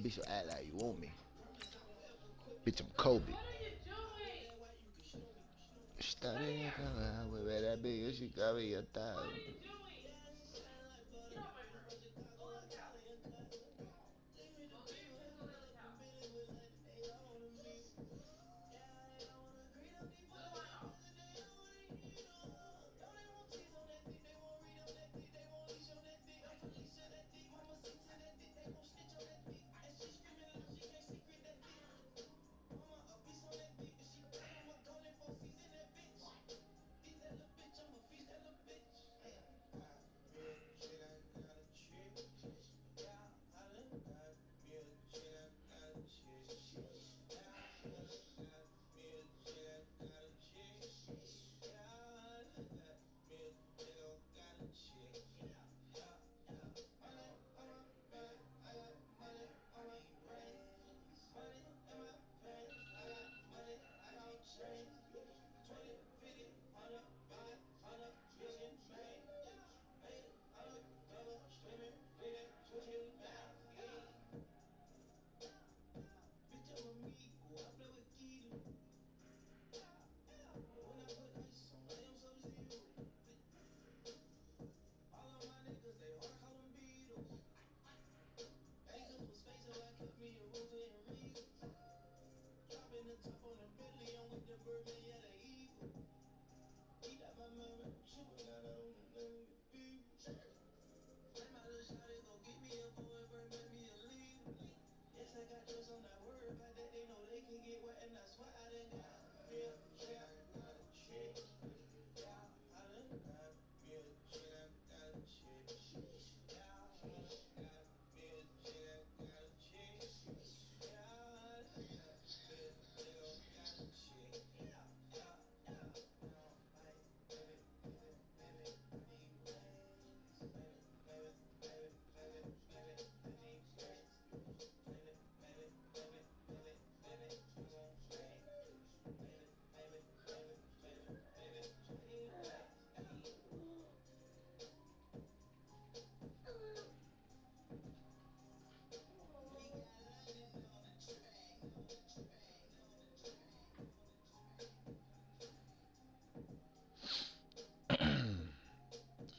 Bitch, you act like you want me. Bitch, I'm Kobe. Started with that bitch, she got me a thousand.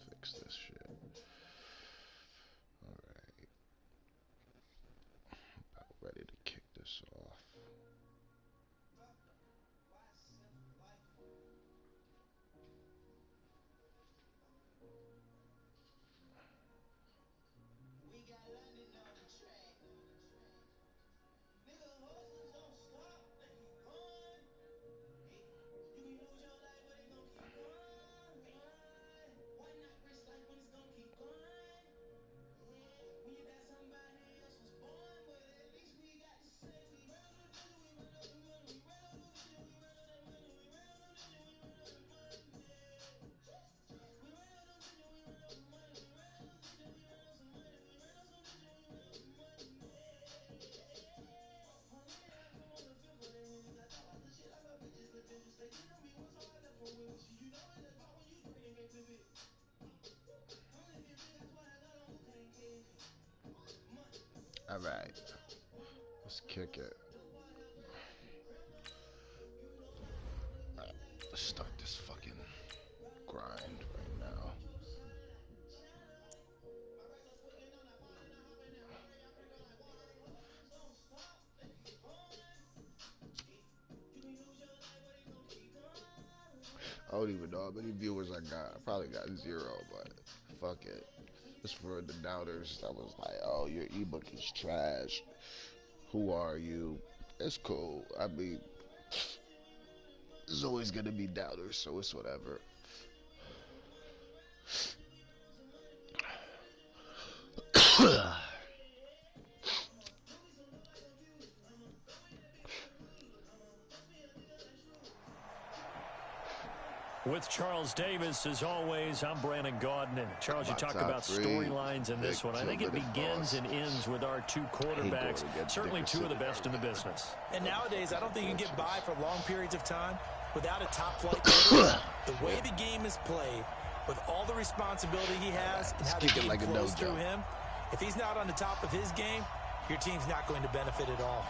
Fix this shit. Alright, about ready to kick this off. Alright, let's kick it. Alright, let's start this fucking grind right now. I don't even know how many viewers I got. I probably got zero, but fuck it. It's for the doubters that was like, oh, your ebook is trash. Who are you? It's cool. I mean, there's always gonna be doubters, so it's whatever. With Charles Davis, as always, I'm Brandon Gaudin. Charles, you talk about storylines in this one. I think it begins and ends with our two quarterbacks, certainly two of the best in the business. And nowadays, I don't think you can get by for long periods of time without a top-flight quarterback. The way the game is played, with all the responsibility he has and how the game flows through him, if he's not on the top of his game, your team's not going to benefit at all.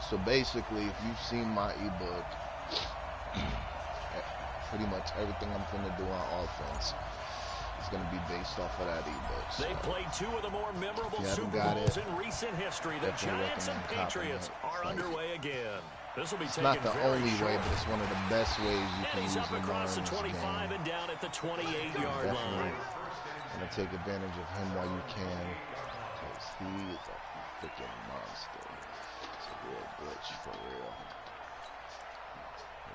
So basically, if you've seen my ebook, pretty much everything I'm going to do on offense is going to be based off of that ebook. So they played two of the more memorable Super Bowls in recent history. The Giants and Patriots are underway again. This will be it's not the only way, but it's one of the best ways you can use the across the 25 game. And down at the 28-yard line. Gonna take advantage of him while you can, because he is a freaking monster. It's a real glitch for real.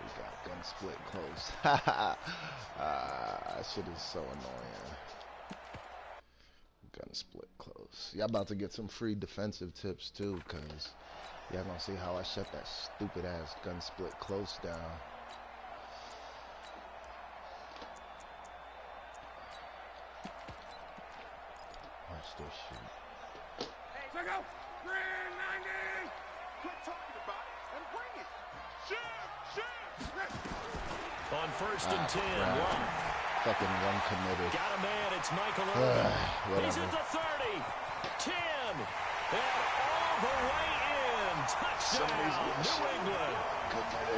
We got gun split close. That shit is so annoying. Gun split close. Y'all about to get some free defensive tips too, because y'all gonna see how I shut that stupid ass gun split close down. Watch this shit. Hey, check out! Grand 90! Quit talking about it and bring it! Shoot! On first and 10, Love. Fucking run committed. Got a man, it's Michael Irvin. He's at the 30, 10, and all the way in. Touchdown, New England.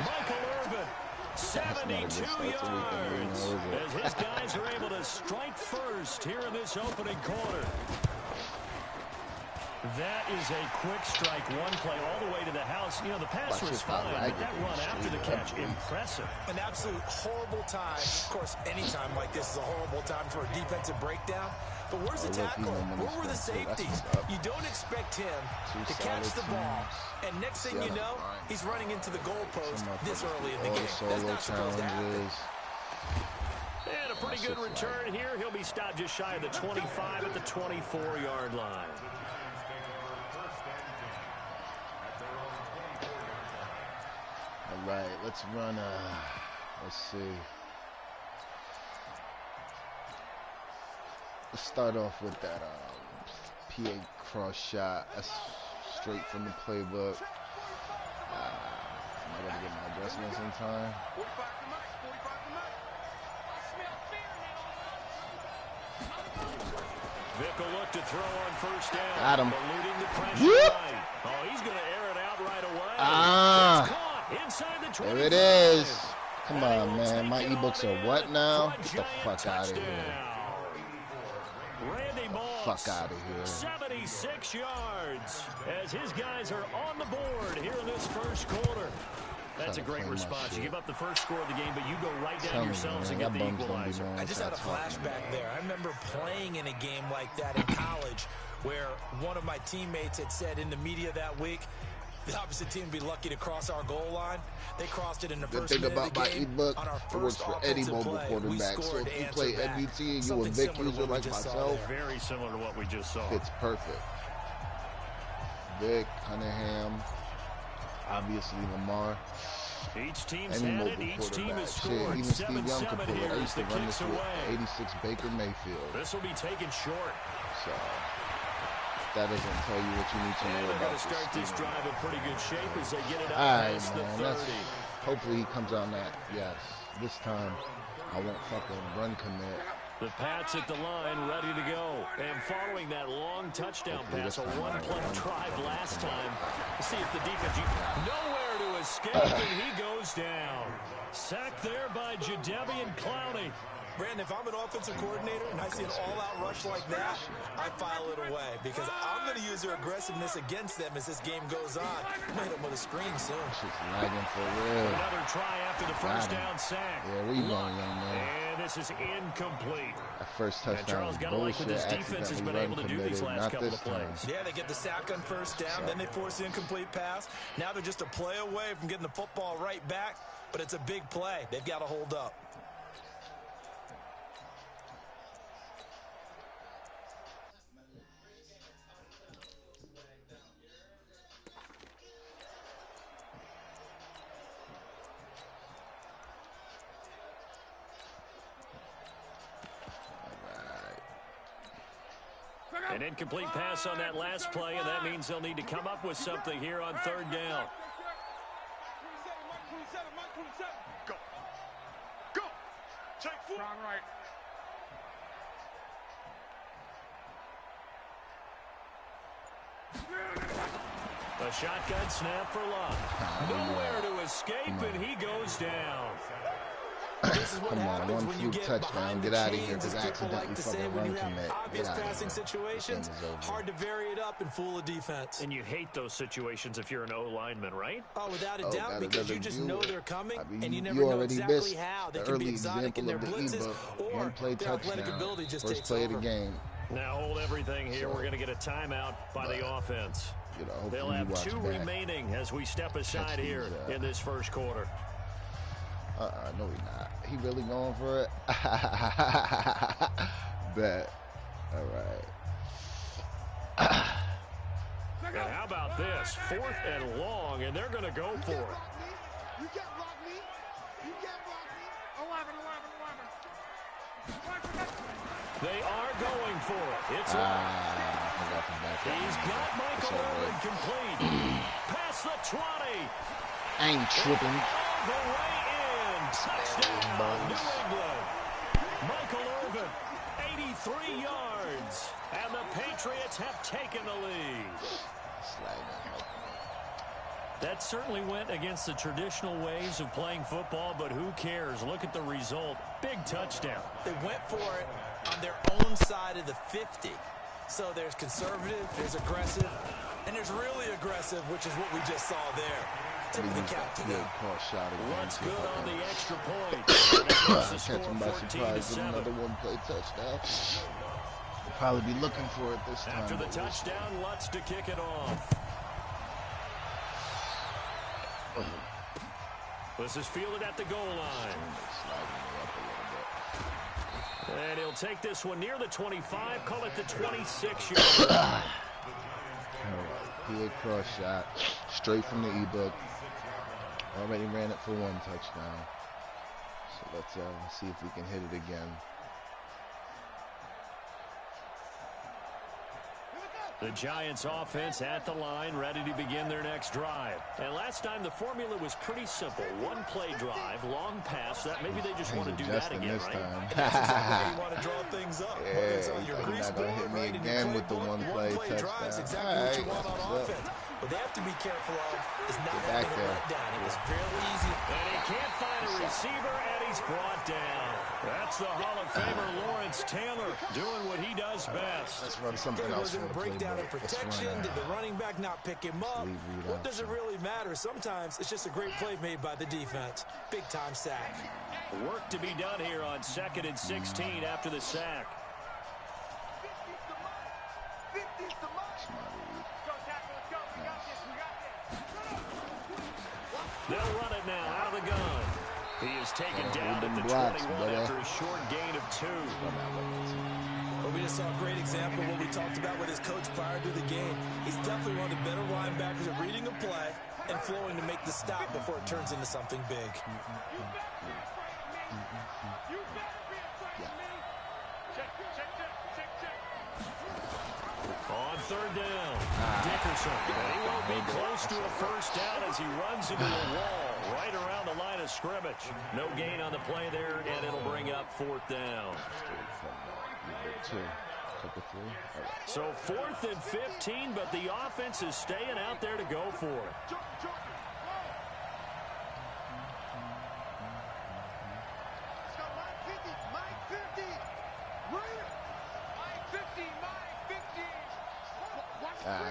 Michael Irvin, 72 yards. As his guys are able to strike first here in this opening quarter. That is a quick strike, one play all the way to the house. You know, the pass was fine, but that run after the catch, impressive. An absolute horrible time. Of course, any time like this is a horrible time for a defensive breakdown. But where's the tackle? Where were the safeties? You don't expect him to catch the ball. And next thing you know, he's running into the goalpost this early in the game. That's not supposed to happen. And a pretty good return here. He'll be stopped just shy of the 25 at the 24-yard line. All right, let's run. Let's see. Let's start off with that PA cross shot. That's straight from the playbook. Am I gonna get my adjustments in time? 45 to Mike, 45 to Mike. I smell fear now. Vic will look to throw on first down. Got him. Eluding the pressure line. Oh, he's going to air it out right away. It's caught inside the 25. There it is. Come on, man. My ebooks are what now? Get the fuck out of here. Randy Moss, Fuck out of here. 76 yards as his guys are on the board here in this first quarter. That's a great response. You give up the first score of the game, but you go right down yourselves and get the equalizer. I just had a flashback there. I remember playing in a game like that in college where one of my teammates had said in the media that week, the opposite team would be lucky to cross our goal line. They crossed it in the first minute of the game. On our first offensive play, we scored so if you answer play back. NBT and you a Vic user like myself, very similar to what we just saw. It's perfect. Vic, Cunningham, obviously Lamar. Each team's had it. Each team has scored. Even Steve Young could pull it. I used to run this with 86 Baker Mayfield. This will be taken short. So that doesn't tell you what you need to know about this. Start this drive in pretty good shape as they get it out past the 30. Hopefully he comes on that. Yes, this time I won't fucking run commit. The Pats at the line, ready to go. And following that long touchdown pass, a one-play drive last time. Let's see if the defense, nowhere to escape, and he goes down. Sacked there by Jadeveon Clowney. Brandon, if I'm an offensive coordinator and I see an all-out rush like that, I file it away because I'm going to use their aggressiveness against them as this game goes on. I'm going to hit them with a screen soon. She's lagging for real. Another try after the first down sack. Yeah, where you going, young man? And this is incomplete. That first touchdown was bullshit. This defense has been able to do these last couple of plays. Yeah, they get the sack on first down, then they force the incomplete pass. Now they're just a play away from getting the football right back, but it's a big play. They've got to hold up. An incomplete pass on that last play, and that means they'll need to come up with something here on third down. Go. Go. Take four. Right. A shotgun snap for Luck. Nowhere to escape, and he goes down. This is what happens when you get behind the chains, as people like to say, when you have obvious passing situations, hard to vary it up and fool a defense. And you hate those situations if you're an O-lineman, right? Oh, without a doubt, because you just know they're coming, and you never you know exactly how. They can be early exotic in their blitzes, or one-play their athletic touchdown, ability just first takes play of over. the game. Now hold everything here. We're going to get a timeout by the offense. You know, they'll have 2 remaining as we step aside here in this first quarter. No, he's not. He really going for it? Bet. All right. And how about this? 4th and long, and they're going to go for it. You can't block me. You can't block me. 11. They are going for it. It's he's got Michael Irvin complete. Past the 20. I ain't tripping. All the way in. Touchdown, New England. Michael Irvin, 83 yards. And the Patriots have taken the lead. That certainly went against the traditional ways of playing football, but who cares? Look at the result. Big touchdown. They went for it on their own side of the 50. So there's conservative, there's aggressive, and there's really aggressive, which is what we just saw there. Tip of the cap to them. What's good on the extra point? Catch him by surprise with another one-play touchdown. We'll probably be looking for it this time. After the touchdown, Lutz to kick it off. This is fielded at the goal line. And he'll take this one near the 25, call it the 26-yard line. He cross shot, straight from the e-book. Already ran it for 1 touchdown. So let's see if we can hit it again. The Giants offense at the line, ready to begin their next drive. And last time the formula was pretty simple. 1-play drive, long pass. That maybe they just want to do that again, right? That's exactly how you want to draw things up. Yeah, it's on your grease not gonna hit me again with the one-play drives touchdown. exactly what you want on offense. What they have to be careful of is not having a letdown. It was fairly easy. And he can't find a receiver, and he's brought down. That's the Hall of Famer Lawrence Taylor doing what he does best. Let's run something else. Was it a breakdown in protection? Did the running back not pick him up? What does it really matter? Sometimes it's just a great play made by the defense. Big-time sack. Work to be done here on 2nd and 16 after the sack. They'll run it now out of the gun. He is taken down at the 21 after a short gain of 2. Well, we just saw a great example of what we talked about with his coach prior to the game. He's definitely one of the better linebackers at reading a play and flowing to make the stop before it turns into something big. On 3rd down, Dickerson. He won't be close to a first down as he runs into a wall right around the line of scrimmage. No gain on the play there, and it'll bring up 4th down. So 4th and 15, but the offense is staying out there to go for it.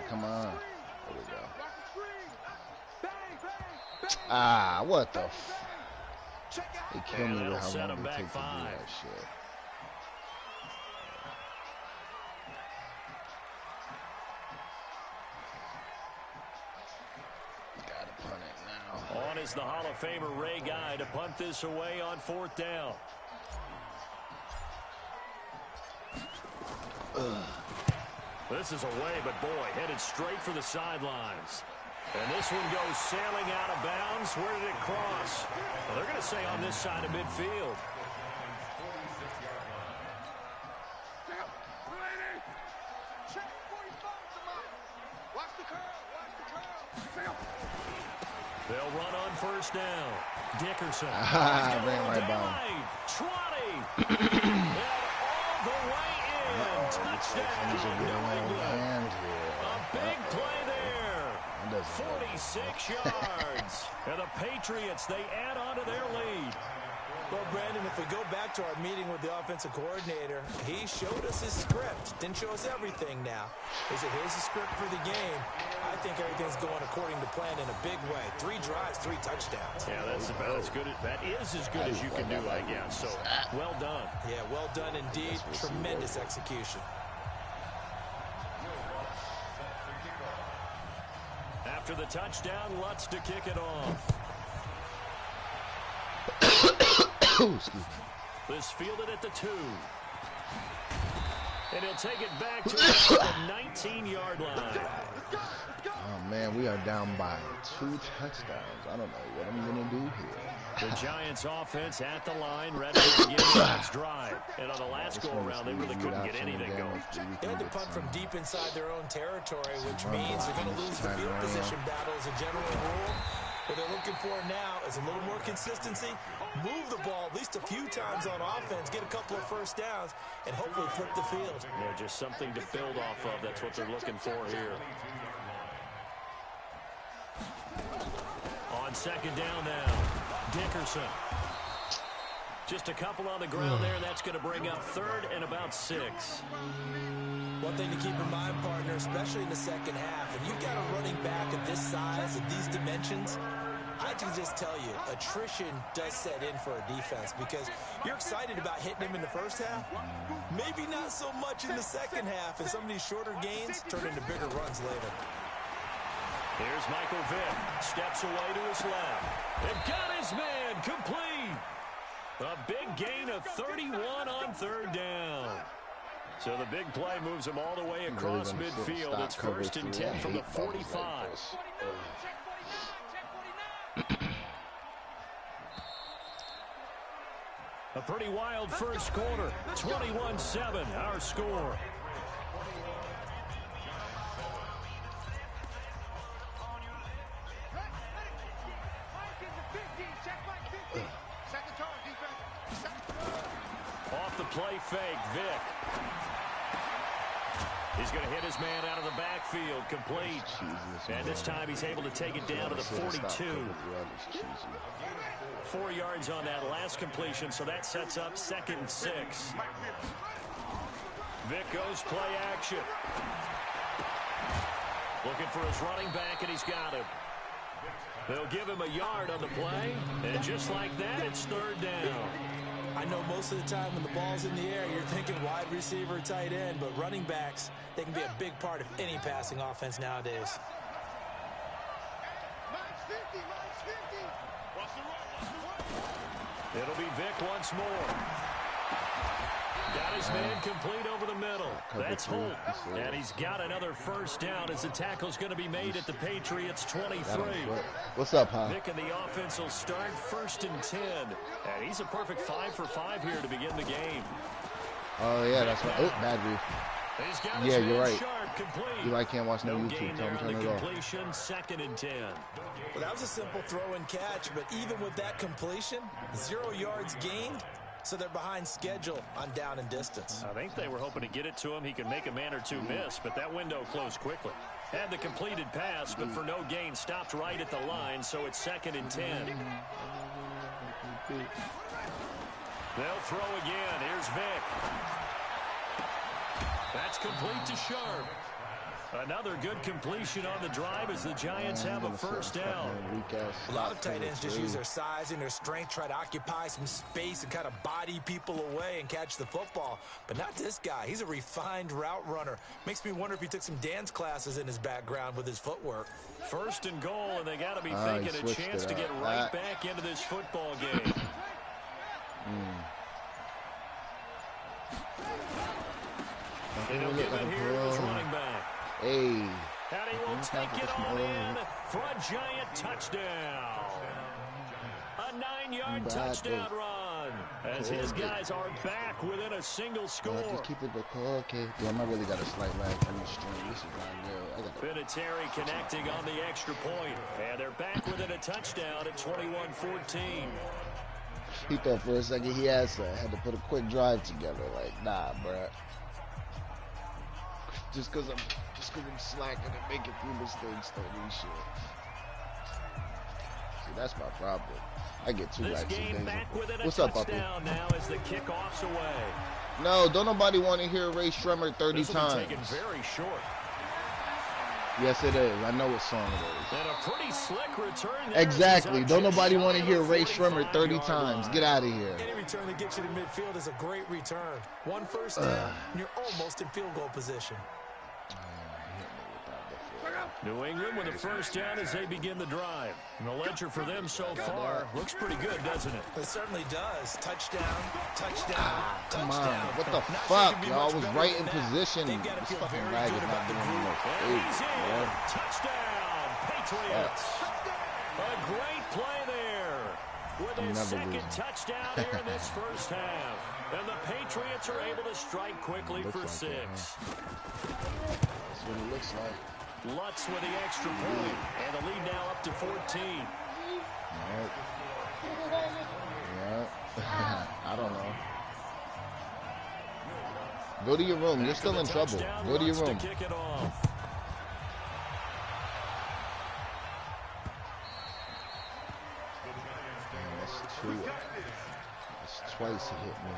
Come on. There we go. What the They kill me with how long they take to do that shit. Gotta punt it now. On is the Hall of Famer Ray Guy to punt this away on 4th down. This is away, but boy, headed straight for the sidelines. And this one goes sailing out of bounds. Where did it cross? Well, they're going to say on this side of midfield. They'll run on 1st down. Dickerson. Ran right by him. 20. And all the way in. Touchdown. A big play 6 yards. And the Patriots, they add on to their lead. Well, Brandon, if we go back to our meeting with the offensive coordinator, he showed us his script. Didn't show us everything now. He said, here's the script for the game. I think everything's going according to plan in a big way. 3 drives, 3 touchdowns. Yeah, that's about as good. That is as good as you can do, I guess. So, well done. Yeah, well done indeed. Tremendous execution. After the touchdown, Lutz to kick it off. This fielded at the 2. And he'll take it back to the 19-yard line. Oh, man, we are down by 2 touchdowns. I don't know what I'm going to do here. The Giants offense at the line, ready to begin the next drive. And on the last go-around, they really couldn't get anything going. They had to punt from deep inside their own territory, which means they're going to lose the field position battle as a general rule. What they're looking for now is a little more consistency, move the ball at least a few times on offense, get a couple of first downs, and hopefully flip the field. Yeah, just something to build off of. That's what they're looking for here. On second down now, Dickerson. Just a couple on the ground there. That's going to bring up 3rd and about 6. One thing to keep in mind, partner, especially in the second half, when you've got a running back of this size and these dimensions, I can just tell you, attrition does set in for a defense because you're excited about hitting him in the first half. Maybe not so much in the second half, and some of these shorter gains turn into bigger runs later. Here's Michael Vick. Steps away to his left. And got his man complete. A big gain of 31 on 3rd down. So the big play moves him all the way across midfield. It's 1st and 10 from the 45. A pretty wild first quarter. 21-7, our score. Off the play fake, Vick. He's going to hit his man out of the backfield, complete. And this time he's able to take it down to the 42. 4 yards on that last completion, so that sets up 2nd and 6. Vick goes play action. Looking for his running back, and he's got him. They'll give him a yard on the play, and just like that, it's 3rd down. I know most of the time when the ball's in the air, you're thinking wide receiver, tight end, but running backs, they can be a big part of any passing offense nowadays. It'll be Vick once more. Got his man complete over the middle. That's Holt. And he's got another first down as the tackle's going to be made at the Patriots 23. What's up, huh? Vick and the offense will start 1st and 10. And he's a perfect 5 for 5 here to begin the game. Oh, yeah, that's right. Oh, bad read. Yeah, you're right. Eli can't watch no YouTube. Tell him to turn it off. Completion, 2nd and 10. Well, that was a simple throw and catch, but even with that completion, 0 yards gained. So they're behind schedule on down and distance. I think they were hoping to get it to him. He could make a man or two miss, but that window closed quickly. Had the completed pass, but for no gain, stopped right at the line, so it's 2nd and 10. They'll throw again. Here's Vick. That's complete to Sharp. Another good completion on the drive as the Giants have a first down. A lot of tight ends just use their size and their strength, try to occupy some space and kind of body people away and catch the football. But not this guy. He's a refined route runner. Makes me wonder if he took some dance classes in his background with his footwork. 1st and goal, and they got to be thinking a chance to get right back into this football game. And he'll give it here to his running back. Hey. And he will take it all in for a Giant touchdown. A 9-yard touchdown run as his guys are back within a single score. Just keep it okay. Damn, I really got a slight lag from the string. This is not good. Vinatieri connecting on the extra point. And they're back within a touchdown at 21-14. He thought for a second he had to put a quick drive together. Like, nah, bruh. Just because I'm slacking and making few mistakes, don't mean shit. That's my problem. I get too This game back with it. What's up, Puppy? Now as the kickoff's away. No, don't nobody want to hear Ray Shremmer 30 times. Taken very short. Yes, it is. I know what song it is. And a pretty slick return there. Exactly. Don't nobody want to hear Ray Shremmer 30 times. Get out of here. Any return that gets you to midfield is a great return. One first down, and you're almost in field goal position. New England with a first down as they begin the drive. And the ledger for them so far looks pretty good, doesn't it? It certainly does. Touchdown, touchdown, come touchdown. on. What the fuck? Y'all was right in position. This fucking bag is not doing no favor. Touchdown, Patriots. A great play there. With his second touchdown here in this first half. And the Patriots are able to strike quickly for 6. That's what it looks like. Lutz with the extra point, and the lead now up to 14. Yeah. I don't know. Go to your room. You're still in trouble. Go to your room. To kick it off. That's two. That's twice he hit me.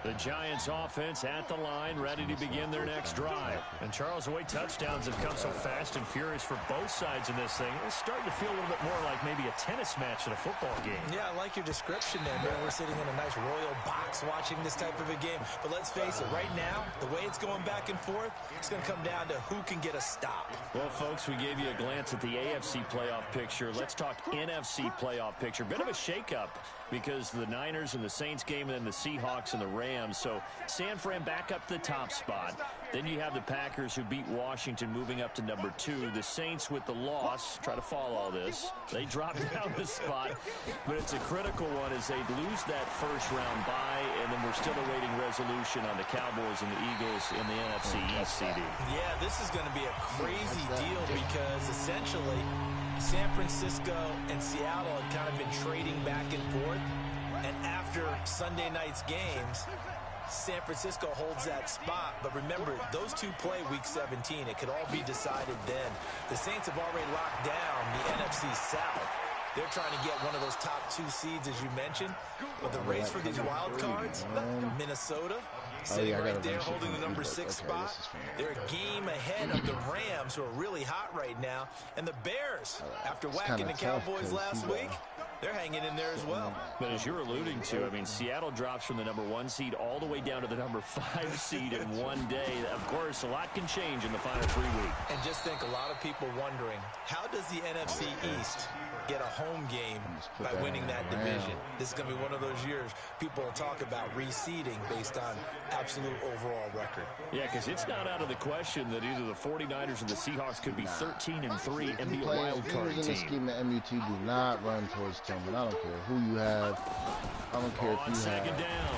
The Giants offense at the line, ready to begin their next drive. And Charles, the way touchdowns have come so fast and furious for both sides in this thing, it's starting to feel a little bit more like maybe a tennis match in a football game. Yeah, I like your description there, man. We're sitting in a nice royal box watching this type of a game. But let's face it, right now, the way it's going back and forth, it's going to come down to who can get a stop. Well, folks, we gave you a glance at the AFC playoff picture. Let's talk NFC playoff picture. Bit of a shakeup because the Niners and the Saints game and then the Seahawks and the Rams. So San Fran back up to the top spot. Then you have the Packers who beat Washington moving up to number 2. The Saints with the loss, try to follow all this. They drop down the spot, but it's a critical one as they lose that first round bye, and then we're still awaiting resolution on the Cowboys and the Eagles in the NFC East, CD. Yeah, this is going to be a crazy deal because essentially San Francisco and Seattle had kind of been trading back and forth, and after Sunday night's games, San Francisco holds that spot. But remember, those two play Week 17. It could all be decided then. The Saints have already locked down the NFC South. They're trying to get one of those top 2 seeds, as you mentioned. But the race for these wild cards, Minnesota, sitting right there holding the number 6 spot. They're a game ahead of the Rams, who are really hot right now. And the Bears, after whacking the Cowboys last week, they're hanging in there as well. But as you're alluding to, I mean, Seattle drops from the number 1 seed all the way down to the number 5 seed in one day. Of course, a lot can change in the final 3 weeks. And just think, a lot of people wondering, how does the NFC East get a home game by winning that division? This is going to be one of those years people will talk about reseeding based on absolute overall record. Yeah, because it's not out of the question that either the 49ers or the Seahawks could be 13-3 and be a wild card team. In the scheme of MUT, do not run towards Tillman. I don't care who you have. I don't care if you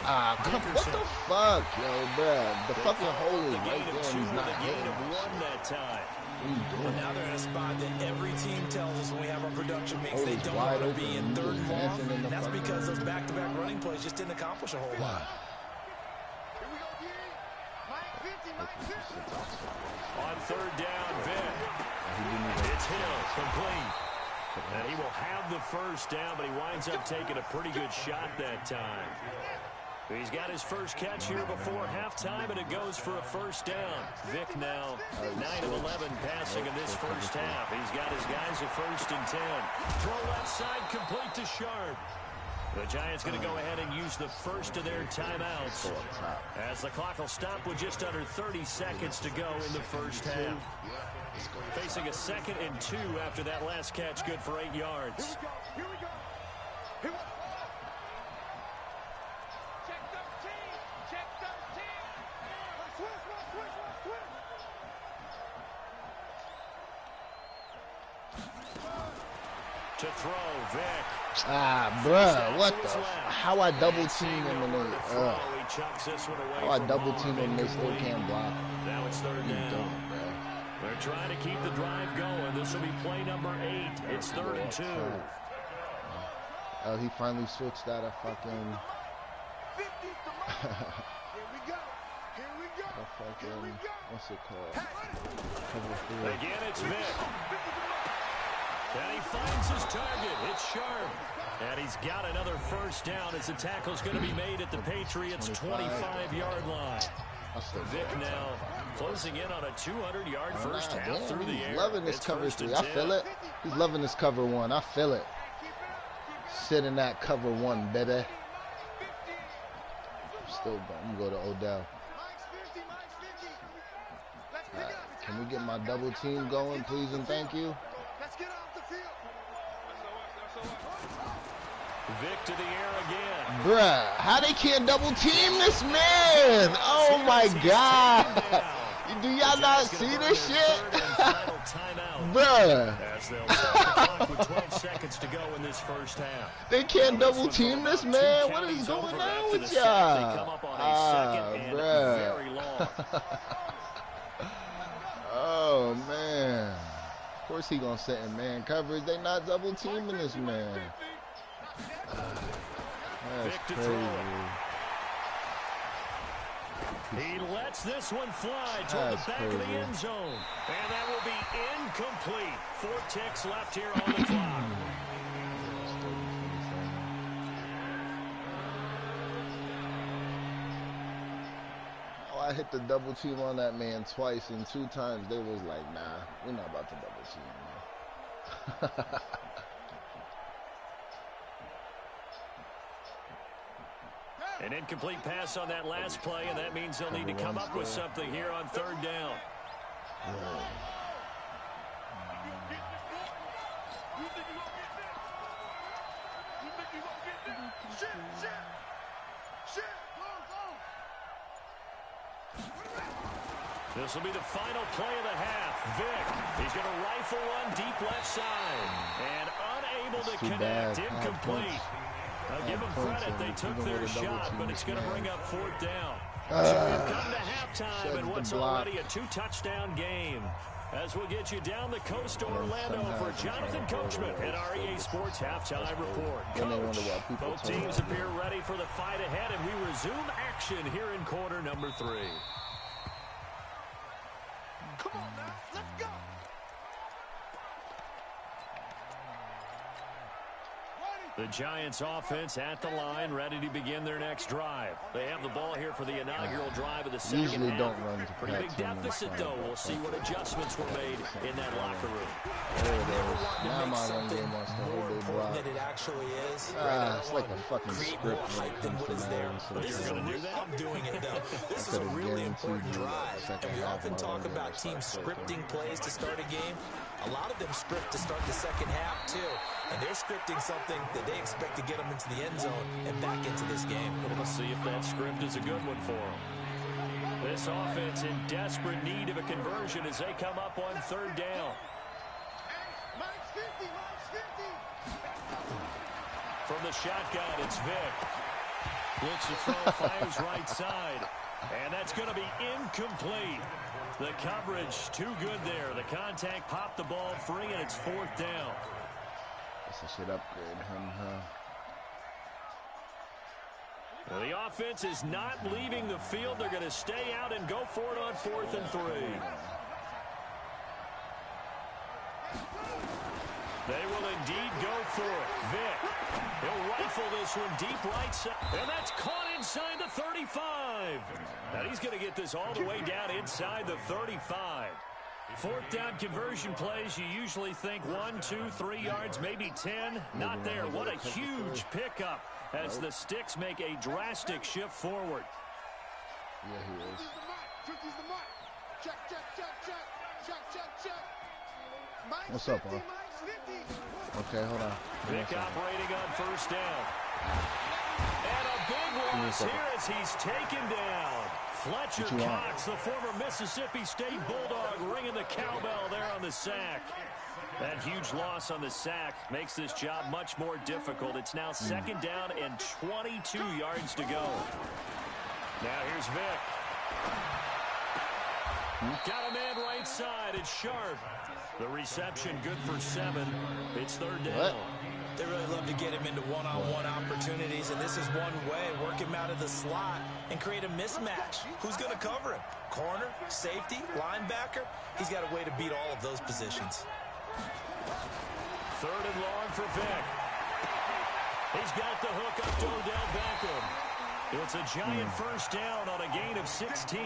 have. What the fuck, yo, bruh? The fucking hole is right there and he's not hitting. That time. Well, now they're in a spot that every team tells us when we have our production meetings they don't want to be in 3rd and long. That's because those back-to-back running plays just didn't accomplish a whole lot. On 3rd down, Vic. It's Hill, complete. And he will have the first down, but he winds up taking a pretty good shot that time. He's got his first catch here before halftime, and it goes for a first down. Vic now 9 of 11 passing in this first half. He's got his guys at 1st and 10. Throw left side, complete to Sharp. The Giants going to go ahead and use the first of their timeouts as the clock will stop with just under 30 seconds to go in the first half. Facing a 2nd and 2 after that last catch, good for 8 yards. Here we go. Here we go. Check 13. Check 13. Switch. To throw, Vic. Bruh, what the? How I double team him in the? How I double team him and they still can't block? Now it's 3rd down. They're trying to keep the drive going. This will be play number 8. It's 3rd and 2. Oh, he finally switched out of fucking. Here we go. Here we go. Here we go. What's it called? Again, it's Vic. And he finds his target. It's Sharp. And he's got another first down as the tackle's going to be made at the Patriots' 25-yard line. Vic now closing in on a 200-yard first half through the air. He's loving this cover 3. I feel it. He's loving this cover 1. I feel it. Sit in that cover 1, baby. Still going. I'm going to go to Odell. Right. Can we get my double team going, please and thank you? Vic to the air again. Bruh, how they can't double team this man? Oh my God. Do y'all not see this shit? Bruh. With 12 seconds to go in this first half. They can't double team this man? What is going on with y'all? Bruh. Oh man. Of course he gonna sit in man coverage. They not double teaming this man. That's crazy. He lets this one fly toward the back of the end zone. And that will be incomplete. 4 ticks left here on the clock. Oh, I hit the double team on that man twice, and 2 times they was like, nah, we're not about to double team, man. An incomplete pass on that last play, and that means they'll need to come up with something here on 3rd down. This will be the final play of the half. Vic, he's going to rifle one deep left side, and unable to connect, incomplete. I'll give them credit. They took their shot, but it's going to bring up 4th down. So we've come to halftime in what's already a 2-touchdown game. As we'll get you down the coast to Orlando for Jonathan Coachman at our EA Sports Halftime Report. Coach, both teams appear ready for the fight ahead, and we resume action here in quarter number 3. Come on now, let's go. The Giants offense at the line, ready to begin their next drive. They have the ball here for the inaugural drive of the second Usually half. don't run to Pretty big deficit, though. We'll see what adjustments were made in that locker room. There it is. Now my run game wants to hold their block. Than it actually is. It's like a fucking script. Hype than what is there. This is I'm doing it though. This is a really important drive, and we often talk about teams scripting plays to start a game. A lot of them script to start the second half too, and they're scripting something that they expect to get them into the end zone and back into this game. We'll see if that script is a good one for them. This offense in desperate need of a conversion as they come up on 3rd down. From the shotgun, it's Vic. Looks to throw, fires right side. And that's going to be incomplete. The coverage too good there. The contact popped the ball free, and it's 4th down. This should upgrade him, huh? Well, the offense is not leaving the field. They're going to stay out and go for it on 4th and 3. They will indeed go for it. Vic, he'll rifle this one deep right side. And that's caught inside the 35. And he's going to get this all the way down inside the 35. 4th down conversion plays, you usually think 1, 2, 3 yards, maybe 10. Not there. What a huge pickup as the Sticks make a drastic shift forward. Yeah, he is. What's up, bro? Okay, hold on. Vic operating on 1st down. And a big loss here as he's taken down. Fletcher Cox, the former Mississippi State Bulldog, ringing the cowbell there on the sack. That huge loss on the sack makes this job much more difficult. It's now 2nd down and 22 yards to go. Now here's Vic. Got a man right side. It's Sharp. The reception good for 7. It's 3rd down. They really love to get him into one-on-one opportunities, and this is one way. Work him out of the slot and create a mismatch. Who's going to cover him? Corner, safety, linebacker? He's got a way to beat all of those positions. Third and long for Vick. He's got the hook up to Odell Beckham. It's a giant first down on a gain of 16.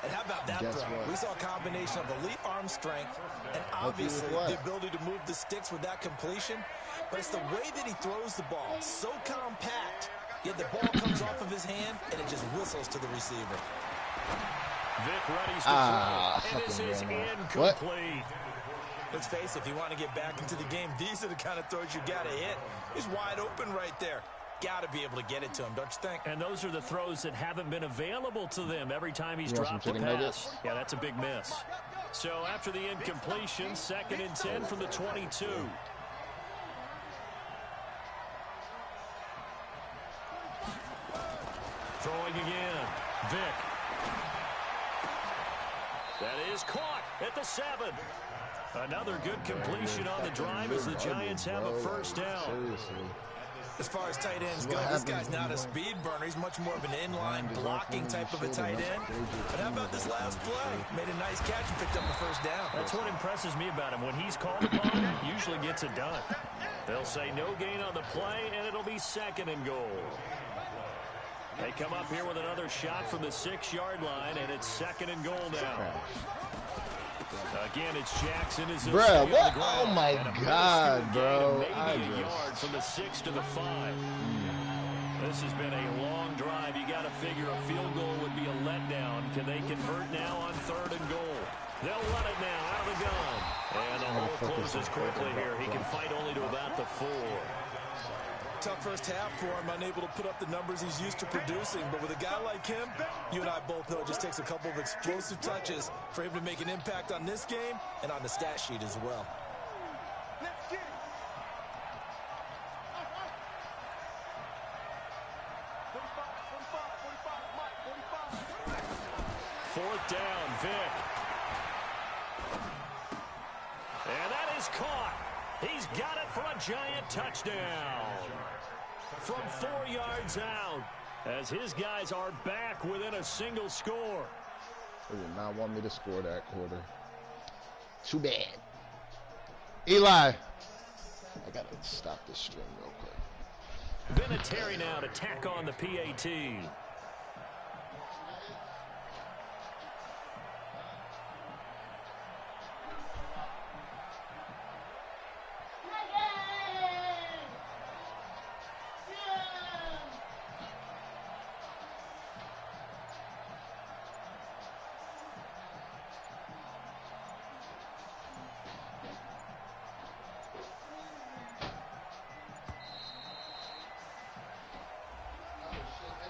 And how about that throw? We saw a combination of elite arm strength and obviously the ability to move the sticks with that completion. But it's the way that he throws the ball. So compact, yet the ball comes off of his hand and it just whistles to the receiver. Vick readies to throw, and this is incomplete. Let's face it, if you want to get back into the game, these are the kind of throws you got to hit. He's wide open right there. Got to be able to get it to him, don't you think? And those are the throws that haven't been available to them every time he's dropped the pass. Yeah, that's a big miss. So after the incompletion, 2nd and 10 from the 22. Throwing again. Vick. That is caught at the 7. Another good completion on the drive as the Giants have a first down. As far as tight ends go, this guy's not a speed burner. He's much more of an inline blocking type of a tight end. But how about this last play? Made a nice catch and picked up the first down. That's what impresses me about him. When he's called upon, he usually gets it done. They'll say no gain on the play, and it'll be 2nd and goal. They come up here with another shot from the 6-yard line, and it's 2nd and goal now. Again, it's Jackson. Bruh, what? Oh, my God, bro. Maybe a yard from the 6 to the 5. This has been a long drive. You got to figure a field goal would be a letdown. Can they convert now on 3rd and goal? They'll run it now out of the gun. And the hole closes quickly here. He can fight only to about the 4. Tough first half for him, unable to put up the numbers he's used to producing. But with a guy like him, you and I both know it just takes a couple of explosive touches for him to make an impact on this game and on the stat sheet as well. Fourth down, Vick. And that is caught. He's got it for a giant touchdown. From 4 yards out, as his guys are back within a single score. They did not want me to score that quarter. Too bad. Eli. I got to stop this string real quick. Vinatieri now to tack on the PAT.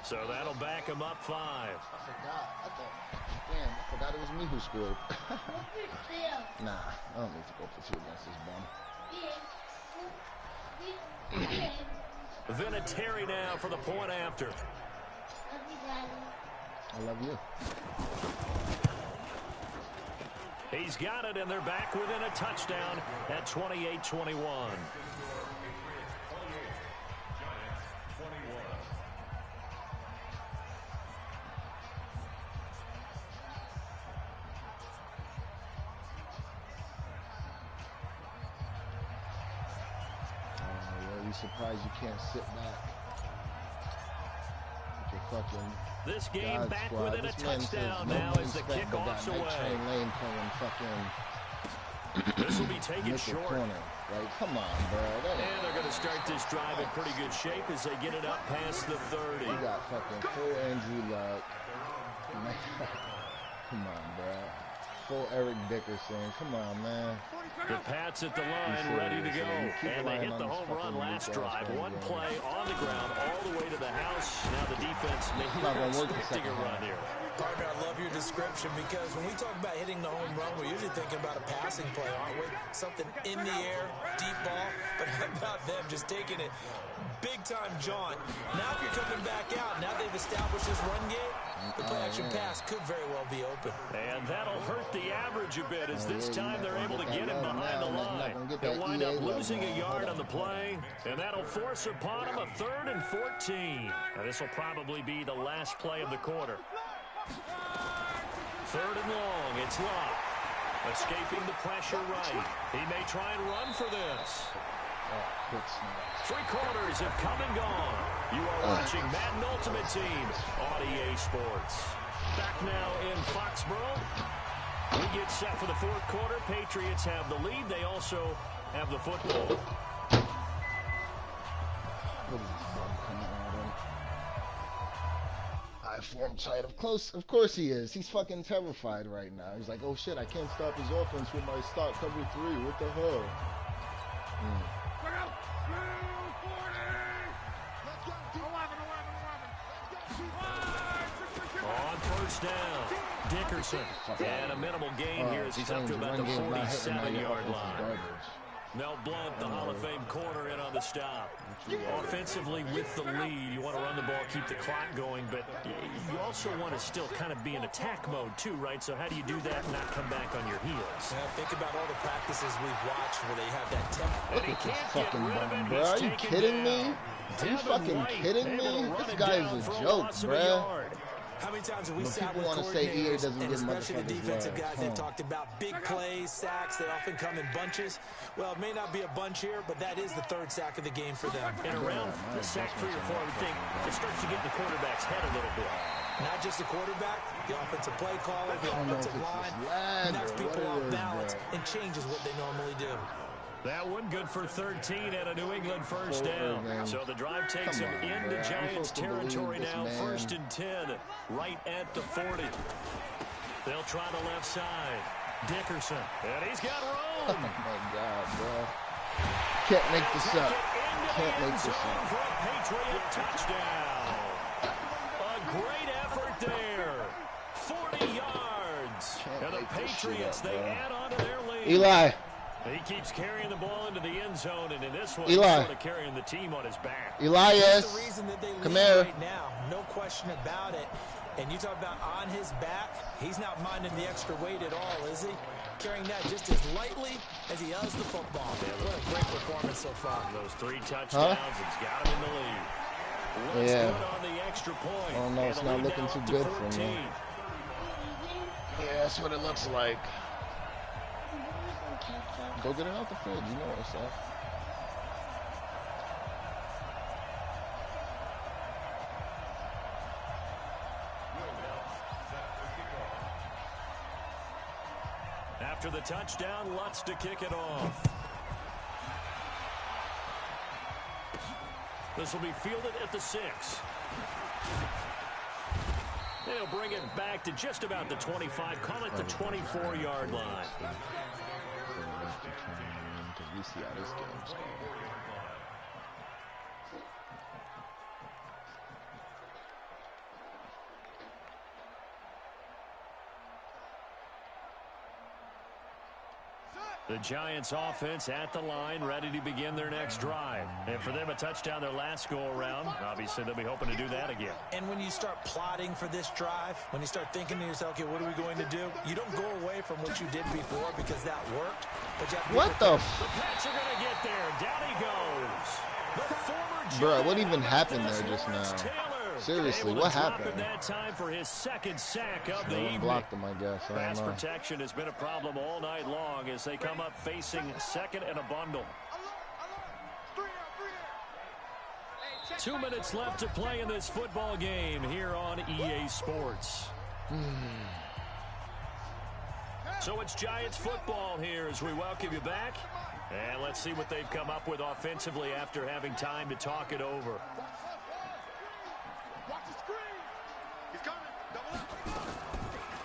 So that'll back him up 5. I forgot it was me who scored. Nah, I don't need to go for 2 against this bum. Vinatieri now for the point after. I love you. He's got it, and they're back within a touchdown at 28-21. Surprised you can't sit back. With your fucking this game God back squad. within This a touchdown now as the kickoff's away. Lane playing fucking this will be taken short. Corner. Like, come on, bro. And they're going to start this drive in pretty good shape as they get it up past the 30. You got fucking full Andrew Luck. Come on, bro. Full Eric Dickerson. Come on, man. The Pats at the line, ready to go. And they hit the home run last drive. One play on the ground all the way to the house. Now the defense may be expecting a run here. Partner, I love your description because when we talk about hitting the home run, we're usually thinking about a passing play, aren't we? Something in the air, deep ball. But how about them just taking it big-time jaunt? Now if you're coming back out, now they've established this run game, the play-action pass could very well be open. And that'll hurt the average a bit as this time they're able to get him behind the line. They'll wind up losing a yard on the play, and that'll force upon him a 3rd and 14. Now, this will probably be the last play of the quarter. 3rd and long, it's Locke. Escaping the pressure right. He may try and run for this. Three quarters have come and gone. You are watching Madden Ultimate Team on EA Sports. Back now in Foxborough. We get set for the fourth quarter. Patriots have the lead. They also have the football. I form tight. Of course he is. He's fucking terrified right now. He's like, oh shit, I can't stop his offense with my start cover 3. What the hell? On first down, Dickerson. And a minimal gain here as he's up to about the 47-yard line. Mel Blount, the Hall of Fame corner, in on the stop. Offensively with the lead, you want to run the ball, keep the clock going, but you also want to still kind of be in attack mode too, right? So how do you do that and not come back on your heels? Yeah, think about all the practices we've watched where they have that tempo. Look at this fucking bum, bro. Are you kidding me? Are you fucking kidding me? This guy is a joke, bro. How many times have we sat with coordinators, and especially the defensive guys, they've talked about big plays, sacks. They often come in bunches. Well, it may not be a bunch here, but that is the third sack of the game for them. And around the sack 3 or 4, I would think it starts to get in the quarterback's head a little bit. Not just the quarterback, the offensive play caller, the offensive line, knocks people off balance and changes what they normally do. That one good for 13 at a New England first down. So the drive takes him into Giants territory now. 1st and 10, right at the 40. They'll try the left side. Dickerson, and he's got room. Oh my God, bro! Can't make this up. Can't make this up. For a Patriot touchdown. A great effort there. 40 yards. And the Patriots, they add on to their lead. Eli. He keeps carrying the ball into the end zone, and in this one, Eli. he's sort of carrying the team on his back. Elias, the reason that they come lead here. Right now, no question about it. And you talk about on his back, he's not minding the extra weight at all, is he? Carrying that just as lightly as he does the football. What a great performance so far. Those 3 touchdowns, it's got him in the lead. Looks good on the extra point. Oh no, it's not looking too good for me. Yeah, that's what it looks like. Go get it out the fridge. You know what's up. After the touchdown, Lutz to kick it off. This will be fielded at the 6. They'll bring it back to just about the 25. Call it the 24-yard line. We see how this game's going. The Giants offense at the line, ready to begin their next drive. And for them, a touchdown their last go-around. Obviously, they'll be hoping to do that again. And when you start plotting for this drive, when you start thinking to yourself, okay, what are we going to do? You don't go away from what you did before because that worked. But you have to what the The Pats are going to get there. Down he goes. The former Bro, what even happened there just now? Taylor. Seriously, what happened? That time for his second sack of the No one evening. blocked him, I guess. I Pass don't know. protection has been a problem all night long as they come up facing second and a bundle. 2 minutes left to play in this football game here on EA Sports. So it's Giants football here as we welcome you back. And let's see what they've come up with offensively after having time to talk it over.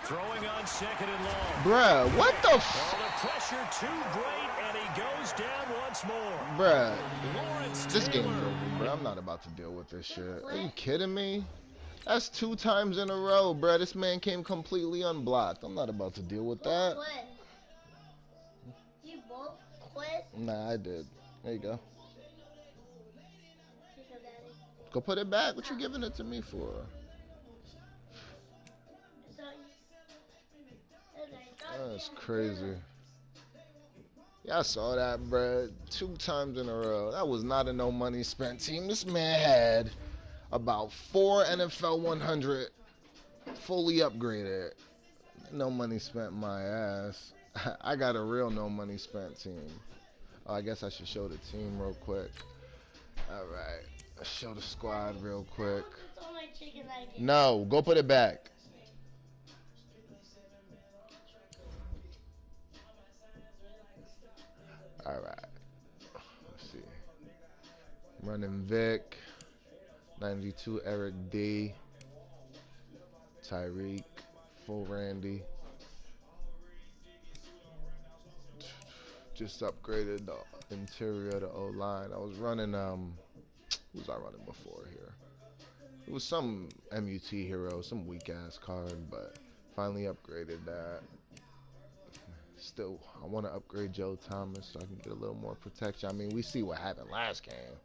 Throwing on second and long. Bruh, what the All the pressure too great, and he goes down once more. Bruh, Lawrence this game's Taylor. over, bruh. I'm not about to deal with this shit. Are you kidding me? That's 2 times in a row, bruh. This man came completely unblocked. I'm not about to deal with that. You both quit? Nah, I did. There you go. Go put it back. What you giving it to me for? That's crazy. Yeah, I saw that, bruh. 2 times in a row. That was not a no money spent team. This man had about 4 NFL 100 fully upgraded. No money spent my ass. I got a real no money spent team. Oh, I guess I should show the team real quick. All right, let's show the squad real quick. No, go put it back. All right, let's see. Running Vic, 92 Eric D, Tyreek, full Randy. Just upgraded the interior of the O-line. I was running, who was I running before here? It was some MUT hero, some weak-ass card, but finally upgraded that. Still, I want to upgrade Joe Thomas so I can get a little more protection. I mean, we see what happened last game.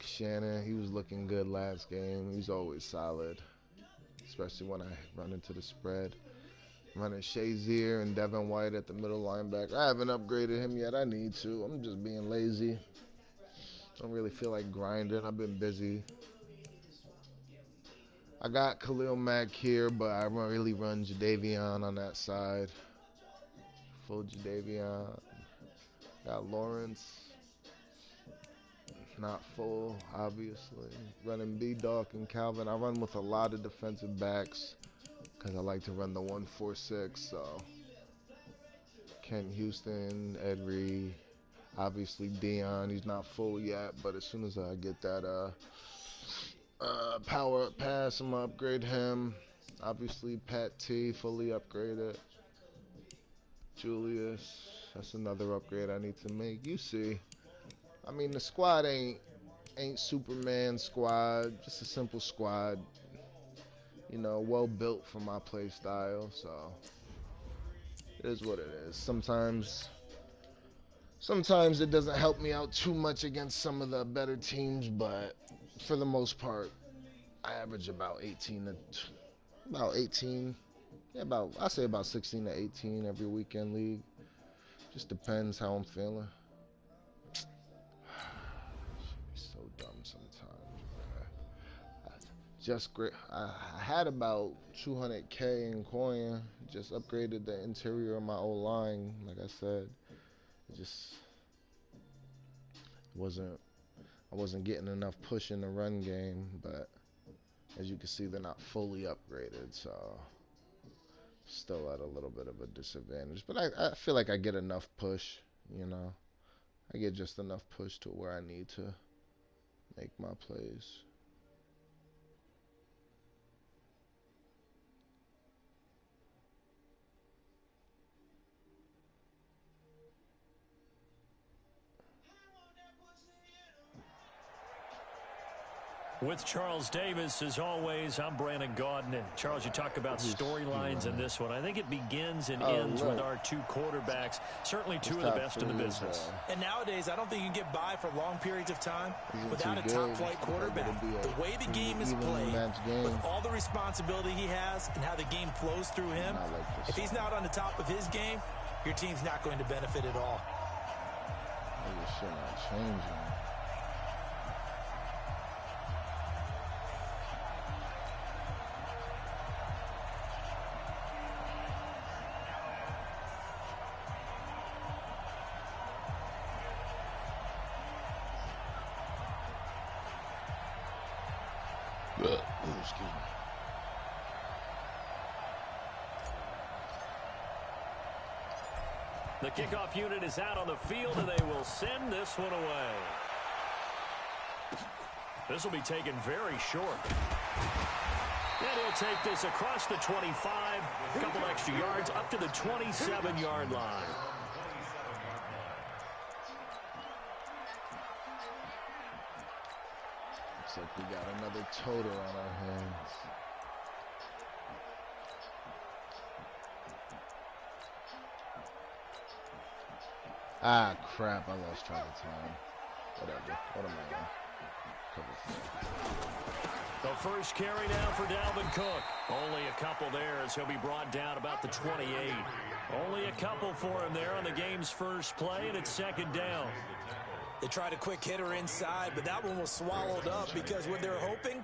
Shannon, he was looking good last game. He's always solid, especially when I run into the spread. Running Shazier and Devin White at the middle linebacker. I haven't upgraded him yet. I need to. I'm just being lazy. Don't really feel like grinding. I've been busy. I got Khalil Mack here, but I really run Jadeveon on that side. Full Jadeveon. Got Lawrence. Not full, obviously. Running B-Dog and Calvin. I run with a lot of defensive backs, because I like to run the 1-4-6, so Kent Houston, Ed Reed, obviously Dion, he's not full yet, but as soon as I get that power up pass, I'm going to upgrade him. Obviously Pat T, fully upgraded. Julius, that's another upgrade I need to make. You see, I mean, the squad ain't Superman squad, just a simple squad. You know, well built for my play style, so it is what it is. Sometimes it doesn't help me out too much against some of the better teams, but for the most part, I average about 18, I say about 16 to 18 every weekend league. Just depends how I'm feeling. So dumb sometimes, man. Just great. I had about 200K in coin. Just upgraded the interior of my O-line. Like I said, it just wasn't. I wasn't getting enough push in the run game. But as you can see, they're not fully upgraded, so still at a little bit of a disadvantage. But I feel like I get enough push. You know, I get just enough push to where I need to make my plays. With Charles Davis, as always, I'm Brandon Gaudin. And Charles, you talk about storylines in this one. I think it begins and ends with our two quarterbacks, certainly two of the best in the business. And nowadays, I don't think you can get by for long periods of time without a top-flight quarterback. The way the game is played, with all the responsibility he has and how the game flows through him, if he's not on the top of his game, your team's not going to benefit at all. This shit not changing. Excuse me. The kickoff unit is out on the field, and they will send this one away. This will be taken very short. And he'll take this across the 25, a couple extra yards, up to the 27-yard line. Looks like we got another total on our hands. Ah, crap. I lost track of time. Whatever. What am I The first carry down for Dalvin Cook. Only a couple there as he'll be brought down about the 28. Only a couple for him there on the game's first play, and it's second down. They tried a quick hitter inside, but that one was swallowed up because what they're hoping,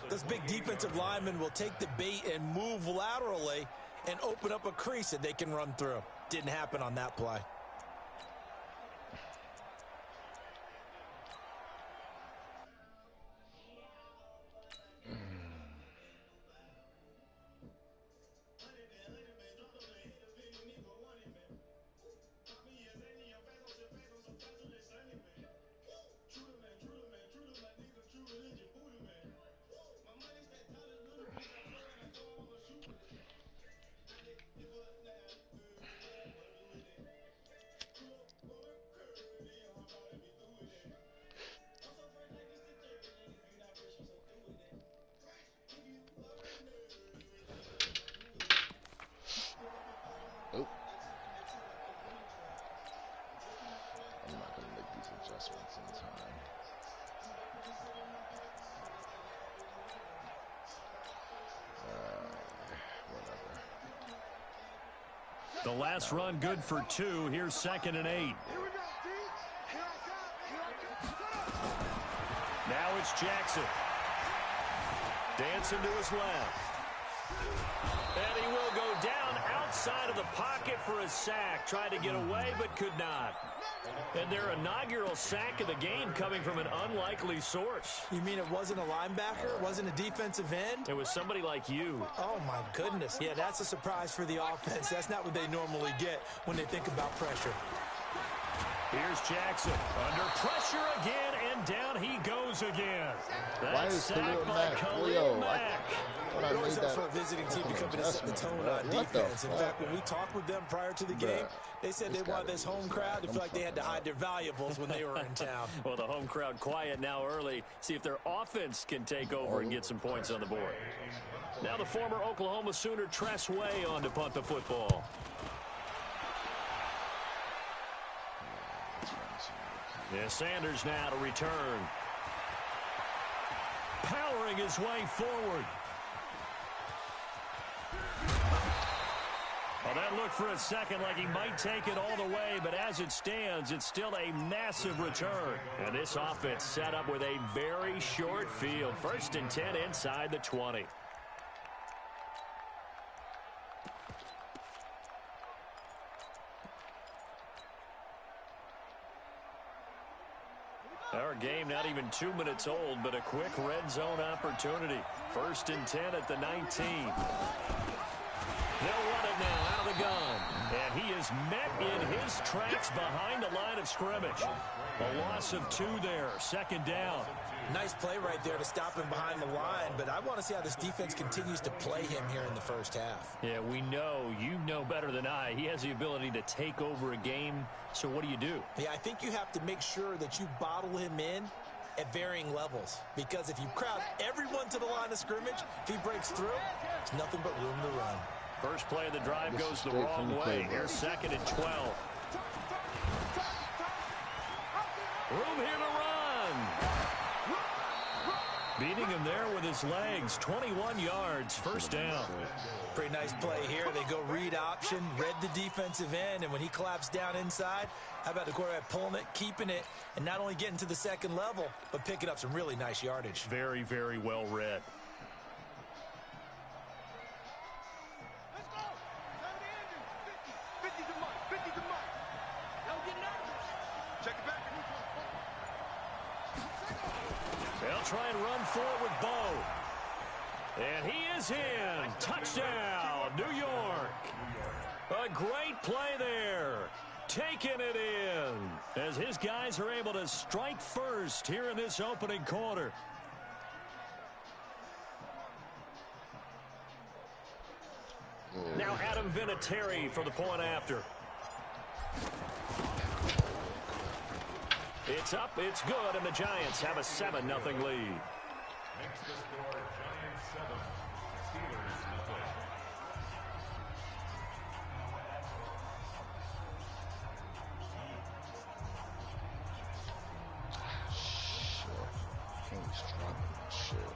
those big defensive linemen will take the bait and move laterally and open up a crease that they can run through. Didn't happen on that play. The last run good for 2. Here's 2nd and 8. Now it's Jackson. Dancing to his left. And he will go down outside of the pocket for a sack. Tried to get away but could not. And their inaugural sack of the game coming from an unlikely source. You mean it wasn't a linebacker? It wasn't a defensive end? It was somebody like you. Oh, my goodness. Yeah, that's a surprise for the offense. That's not what they normally get when they think about pressure. Here's Jackson. Under pressure again, and down he goes again. That's sacked by Khalil Mack. It always helps for a visiting team to come in and set the tone on defense. In fact, when we talked with them prior to the game, they said they wanted this home crowd to feel like they had to hide their valuables when they were in town. Well, the home crowd quiet now early. See if their offense can take over and get some points on the board. Now the former Oklahoma Sooner Tress Way on to punt the football. Yeah, Sanders now to return. Powering his way forward. Well, that looked for a second like he might take it all the way, but as it stands, it's still a massive return. And this offense set up with a very short field. 1st and 10 inside the 20. Our game not even 2 minutes old, but a quick red zone opportunity. 1st and 10 at the 19. They'll run it now out of the gun. And he is met in his tracks behind the line of scrimmage. A loss of 2 there. 2nd down. Nice play right there to stop him behind the line, but I want to see how this defense continues to play him here in the first half. Yeah, we know. You know better than I. He has the ability to take over a game, so what do you do? Yeah, I think you have to make sure that you bottle him in at varying levels, because if you crowd everyone to the line of scrimmage, if he breaks through, there's nothing but room to run. First play of the drive goes the wrong way. Here's 2nd and 12. Room here to run. Beating him there with his legs. 21 yards. 1st down. Pretty nice play here. They go read option, read the defensive end, and when he collapsed down inside, how about the quarterback pulling it, keeping it, and not only getting to the 2nd level, but picking up some really nice yardage. Very, very well read. They'll try and run for it with Bo. And he is in. Touchdown, New York. A great play there. Taking it in as his guys are able to strike first here in this opening quarter. Now Adam Vinatieri for the point after. It's up, it's good, and the Giants have a 7-0 lead. Next to score, Giants 7, Steelers nothing. Shit. King's dropping that shit.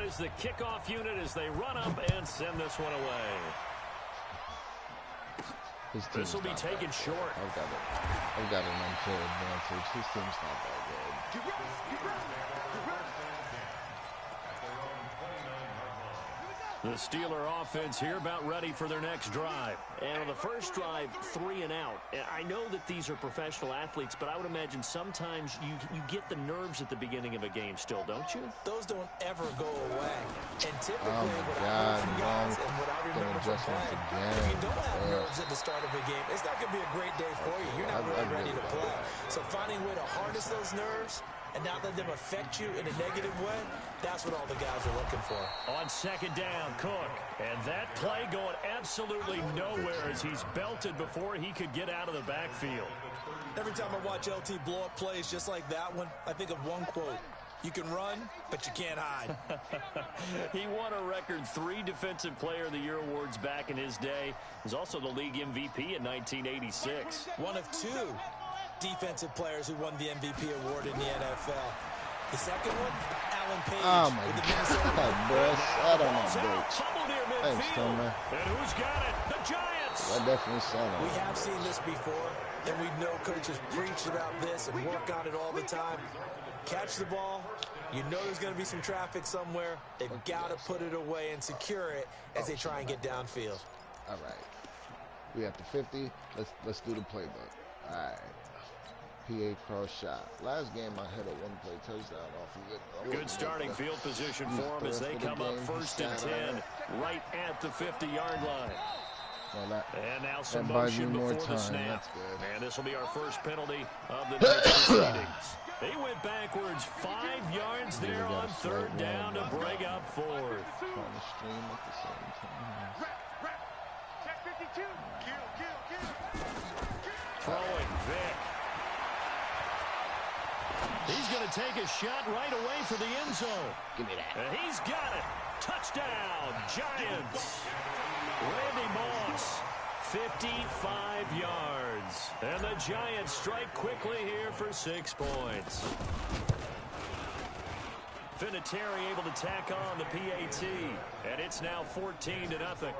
is the kickoff unit as they run up and send this one away. This will be taken short. I've got an unfair advantage. His team's not that good. The Steeler offense here about ready for their next drive. And on the first drive, 3 and out. I know that these are professional athletes, but I would imagine sometimes you get the nerves at the beginning of a game still, don't you? Those don't ever go away. And typically, what God, I know from guys and what I remember from playing, if you don't have nerves at the start of a game, it's not going to be a great day for you. You're not really ready to play. So finding a way to harness those nerves and not let them affect you in a negative way, that's what all the guys are looking for. On second down, Cook. And that play going absolutely nowhere as he's belted before he could get out of the backfield. Every time I watch LT blow up plays just like that one, I think of one quote. You can run, but you can't hide. He won a record 3 Defensive Player of the Year awards back in his day. He was also the league MVP in 1986. One of 2 defensive players who won the MVP award in the NFL. The second one, Alan Page. Oh my God, bro. I don't know, Thanks, Thomas. And who's got it? The Giants. I definitely saw that. We have seen this before, and we know coaches preach about this and work on it all the time. Catch the ball. You know there's going to be some traffic somewhere. They've got to put it away and secure it as they try and get downfield. All right. We at the 50. Let's do the playbook. All right. PA cross shot. Last game I hit a one-play touchdown off of it. Good starting field position for them as they come up 1st and 10 right at the 50-yard line. Well, and now some motion before the snap. And this will be our first penalty of the night's proceedings. They went backwards 5 yards there on 3rd down to bring up 4th. On the stream at the same time. Check 52. Kill. Throwing Vic. He's going to take a shot right away for the end zone. Give me that. And he's got it. Touchdown, Giants. Randy Moss, 55 yards. And the Giants strike quickly here for 6 points. Vinatieri able to tack on the PAT. And it's now 14-0.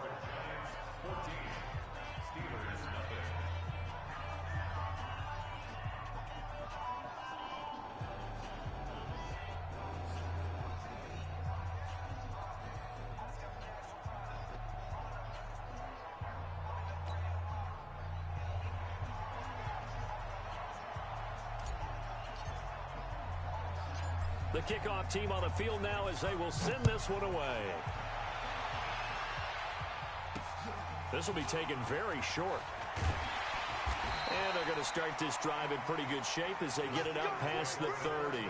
The kickoff team on the field now as they will send this one away. This will be taken very short. And they're going to start this drive in pretty good shape as they get it up past the 30.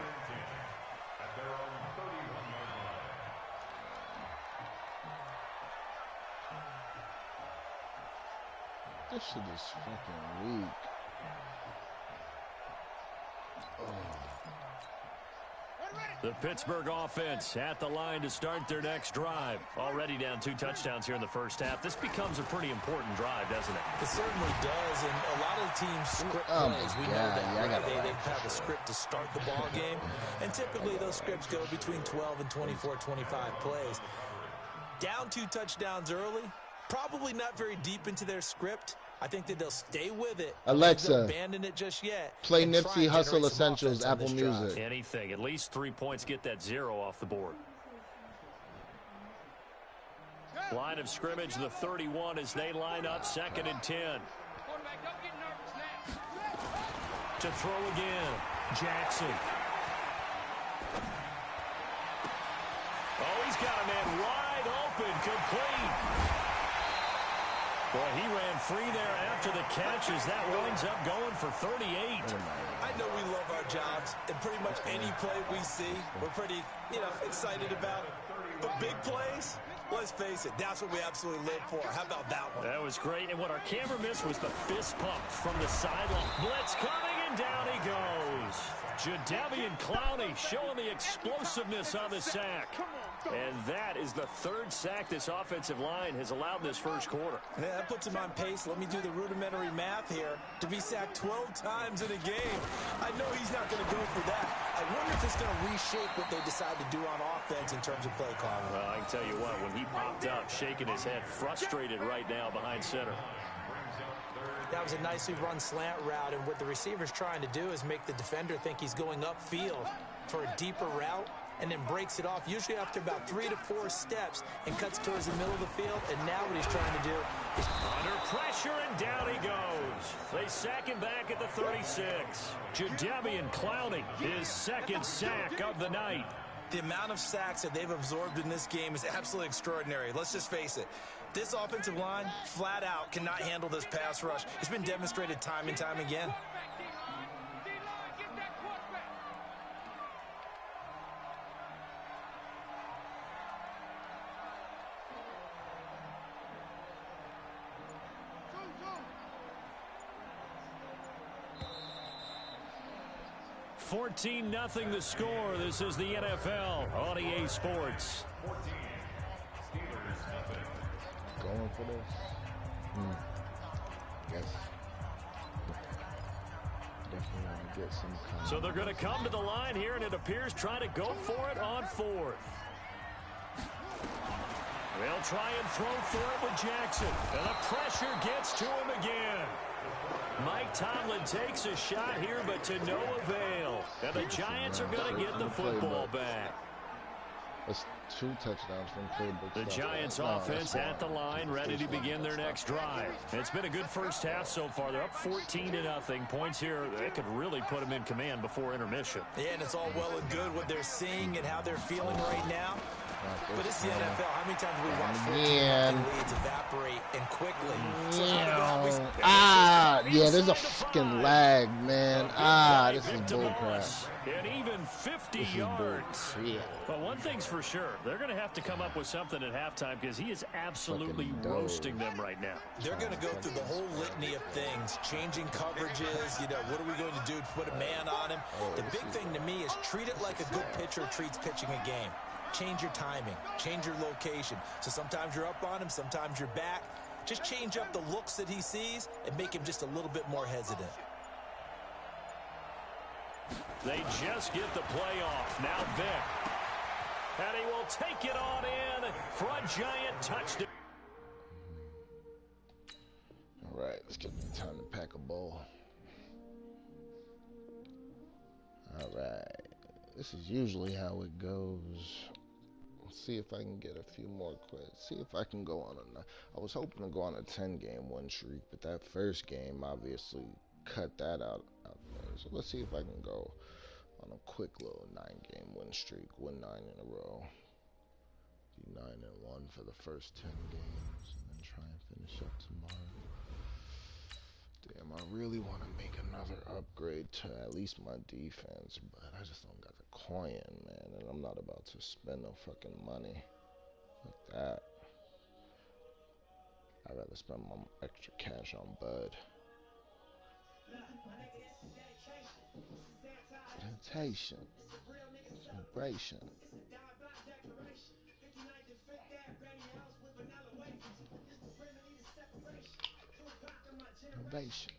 This shit is fucking weak. The Pittsburgh offense at the line to start their next drive. Already down 2 touchdowns here in the first half. This becomes a pretty important drive, doesn't it? It certainly does, and a lot of teams script plays. We know that they have a script to start the ball game, and typically those scripts go between 12 and 24, 25 plays. Down 2 touchdowns early, probably not very deep into their script. I think that they'll stay with it. Alexa, they'll abandon it just yet. Play Nipsey Hussle Essentials, Apple Music. Anything. At least 3 points. Get that 0 off the board. Line of scrimmage, the 31 as they line up 2nd and 10. To throw again. Jackson. Oh, he's got a man wide open. Complete. Boy, he ran free there after the catch as that winds up going for 38. I know we love our jobs, and pretty much any play we see, we're pretty, excited about. But big plays, let's face it, that's what we absolutely live for. How about that one? That was great, and what our camera missed was the fist pump from the sideline. Blitz coming, and down he goes. Jadeveon Clowney showing the explosiveness on the sack. And that is the third sack this offensive line has allowed this first quarter. Yeah, that puts him on pace. Let me do the rudimentary math here. To be sacked 12 times in a game, I know he's not going to go for that. I wonder if it's going to reshape what they decide to do on offense in terms of play calling. Well, I can tell you what, when he popped up, shaking his head, frustrated right now behind center. That was a nicely run slant route, and what the receiver's trying to do is make the defender think he's going upfield for a deeper route, and then breaks it off, usually after about 3 to 4 steps, and cuts towards the middle of the field. And now what he's trying to do is... Under pressure, and down he goes. They sack him back at the 36. Jadeveon Clowney, his second sack of the night. The amount of sacks that they've absorbed in this game is absolutely extraordinary. Let's just face it. This offensive line, flat out, cannot handle this pass rush. It's been demonstrated time and time again. $14-0 the score. This is the NFL on EA Sports. Going for this? Yes. Definitely want to get some kind. So they're going to come to the line here, and it appears trying to go for it on fourth. They'll try and throw for it with Jackson, and the pressure gets to him again. Mike Tomlin takes a shot here, but to no avail. And the Giants are going to get the football back. That's 2 touchdowns from playbook. The Giants offense at the line, ready to begin their next drive. It's been a good first half so far. They're up 14-0. Points here, they could really put them in command before intermission. Yeah, and it's all well and good what they're seeing and how they're feeling right now. But it's the NFL. How many times have we watched 14 leads evaporate and quickly? So yeah, there's a fucking lag, man. This is bullcrap. And even 50 yards. Yeah. But one thing's for sure, they're going to have to come up with something at halftime because he is absolutely roasting them right now. They're going to go through the whole litany of things, changing coverages, what are we going to do to put a man on him? The big thing to me is treat it like a good pitcher treats pitching a game. Change your timing, change your location. So sometimes you're up on him, sometimes you're back. Just change up the looks that he sees and make him just a little bit more hesitant. They just get the play off. Now Vick. And he will take it on in for a Giant touchdown. All right, let's get the time to pack a bowl. All right. This is usually how it goes. Let's see if I can get a few more quits. See if I can go on I was hoping to go on a 10-game win streak, but that first game obviously cut that out there. So let's see if I can go on a quick little 9-game win streak, win 9 in a row. Do 9-1 for the first 10 games, and then try and finish up tomorrow. Damn, I really want to make another upgrade to at least my defense, but I just don't got the coin, man, and I'm not about to spend no fucking money like that. I'd rather spend my extra cash on Bud. Temptation. Celebration. Innovation.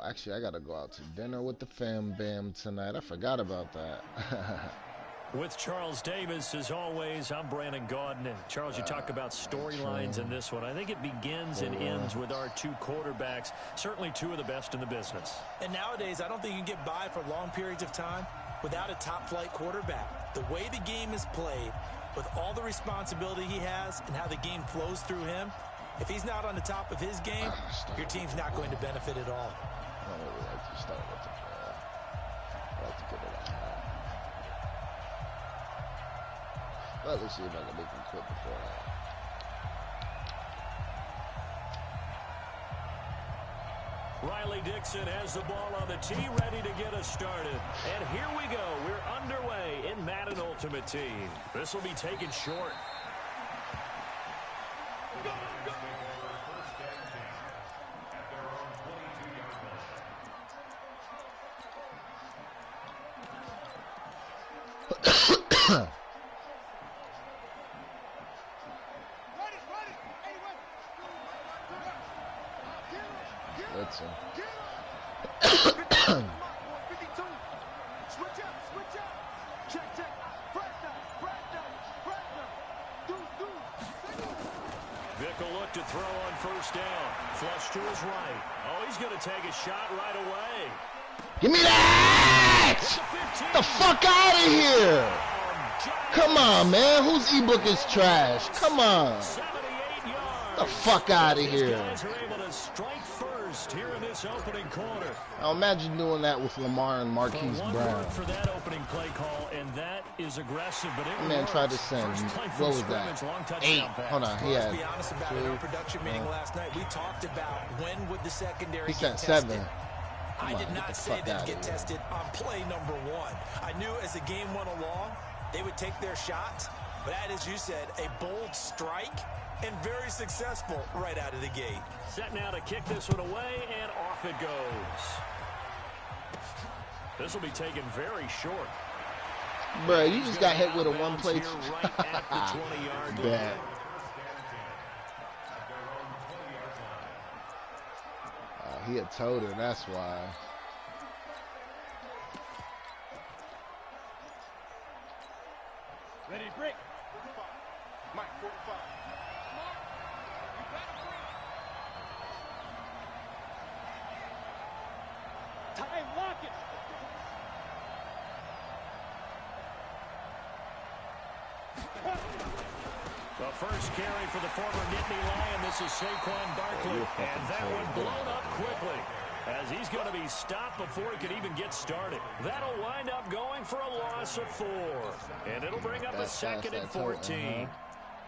Actually, I gotta go out to dinner with the fam bam tonight. I forgot about that. With Charles Davis, as always, I'm Brandon Gaudin. And Charles, you talk about storylines in this one. I think it begins and ends with our 2 quarterbacks, certainly 2 of the best in the business. And nowadays, I don't think you can get by for long periods of time without a top-flight quarterback. The way the game is played, with all the responsibility he has and how the game flows through him, if he's not on the top of his game, your team's not going to benefit at all. I don't really like to start with the play. I like to get it out. Well, let's see if I can make him quit before that. Riley Dixon has the ball on the tee, ready to get us started. And here we go. We're underway in Madden Ultimate Team. This will be taken short. That's Vick will look to throw on first down. Flush to his right. Oh, he's going to take a shot right away. Give me that! Get the fuck out of here! Come on, man. Whose ebook is trash? Come on. Get the fuck out of here. Guys are able to strike first here in this opening quarter. Now imagine doing that with Lamar and Marquise Brown. For that opening play call, and that is aggressive, but it Man tried to send. What was that? 8. Hold on. He had. Let's be honest about it. In our production meeting last night, we talked about when would the secondary He get sent tested. 7. I did not say they'd get tested on play number 1. I knew as the game went along, they would take their shots. But that, as you said, a bold strike and very successful right out of the gate. Set now to kick this one away, and off it goes. This will be taken very short. Bruh, you just got hit with a one-play. Right at the 20-yard line. Bad. He a toter, that's why. Ready to break. Mike, 45. Time, lock it. The first carry for the former Nittany Lion. This is Saquon Barkley. And that one blown up quickly as he's going to be stopped before he can even get started. That'll wind up going for a loss of 4. And it'll bring up a second and 14.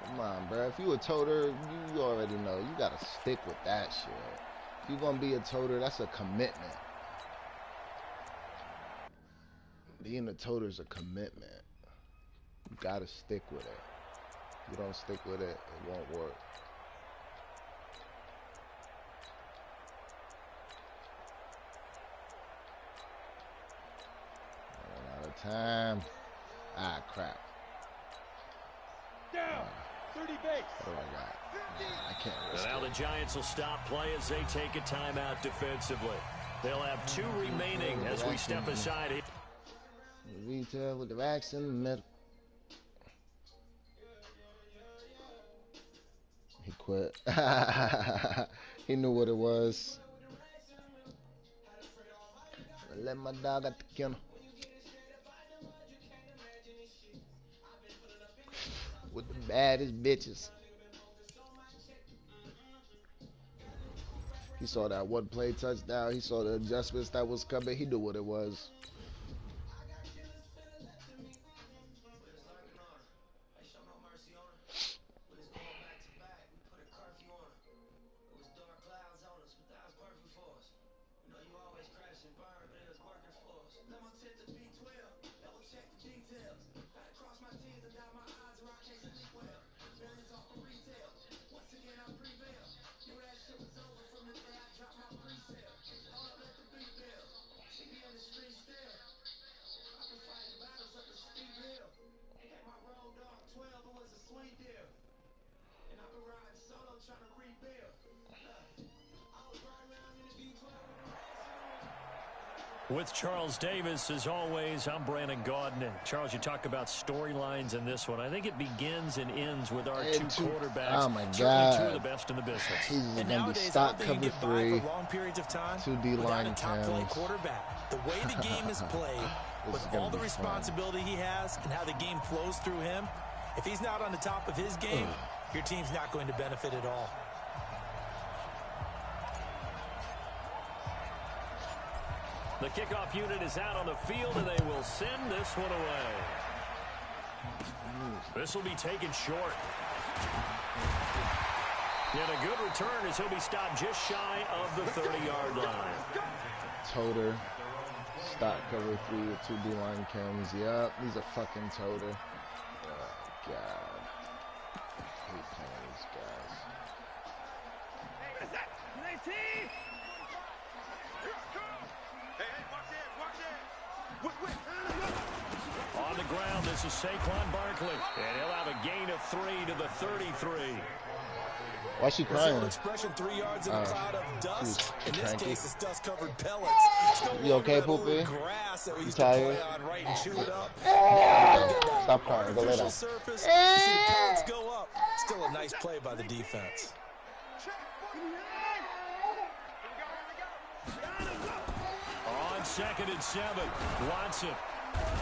Come on, bro. If you a toter, you already know. You got to stick with that shit. If you're going to be a toter, that's a commitment. Being a toter is a commitment. You got to stick with it. If you don't stick with it, it won't work. Running out of time. Ah, crap. Down. 30 base. What do I got? Nah, I can't risk Now it. the Giants will stop play as they take a timeout defensively. They'll have 2 remaining as we step aside. Retail with the racks in the middle. He quit. He knew what it was. I let my dog at the kennel. With the baddest bitches. He saw that one play touchdown. He saw the adjustments that was coming. He knew what it was. With Charles Davis, as always, I'm Brandon Gaudin. Charles, you talk about storylines in this one. I think it begins and ends with our 2 quarterbacks. Oh, my God. Certainly 2 of the best in the business. He's And going to be nowadays, stock I don't think you cover get by 3. for long periods of time 2 D without line a top flight cams. quarterback. The way the game is played, This with is gonna all the be fun. responsibility he has and how the game flows through him, if he's not on the top of his game, your team's not going to benefit at all. The kickoff unit is out on the field, and they will send this one away. This will be taken short. And a good return as he'll be stopped just shy of the 30-yard line. Toter. Stock cover 3 with 2 D line cams. Yup, he's a fucking toter. Oh, God. I hate playing these guys. Is that 19? Hey, watch it, watch it. On the ground down. This is Saquon Barkley. And he'll have a gain of 3 to the 33. Why is she crying? Expression 3 yards in a cloud of dust. In this case, it's dust-covered pellets. You okay, Poopy? Grass that we You used tired? to play on, right, and chew it up. Stop crying. Go lay down. Surface, you see the pellets go up. Still a nice play by the defense. On 2nd and 7, Watson.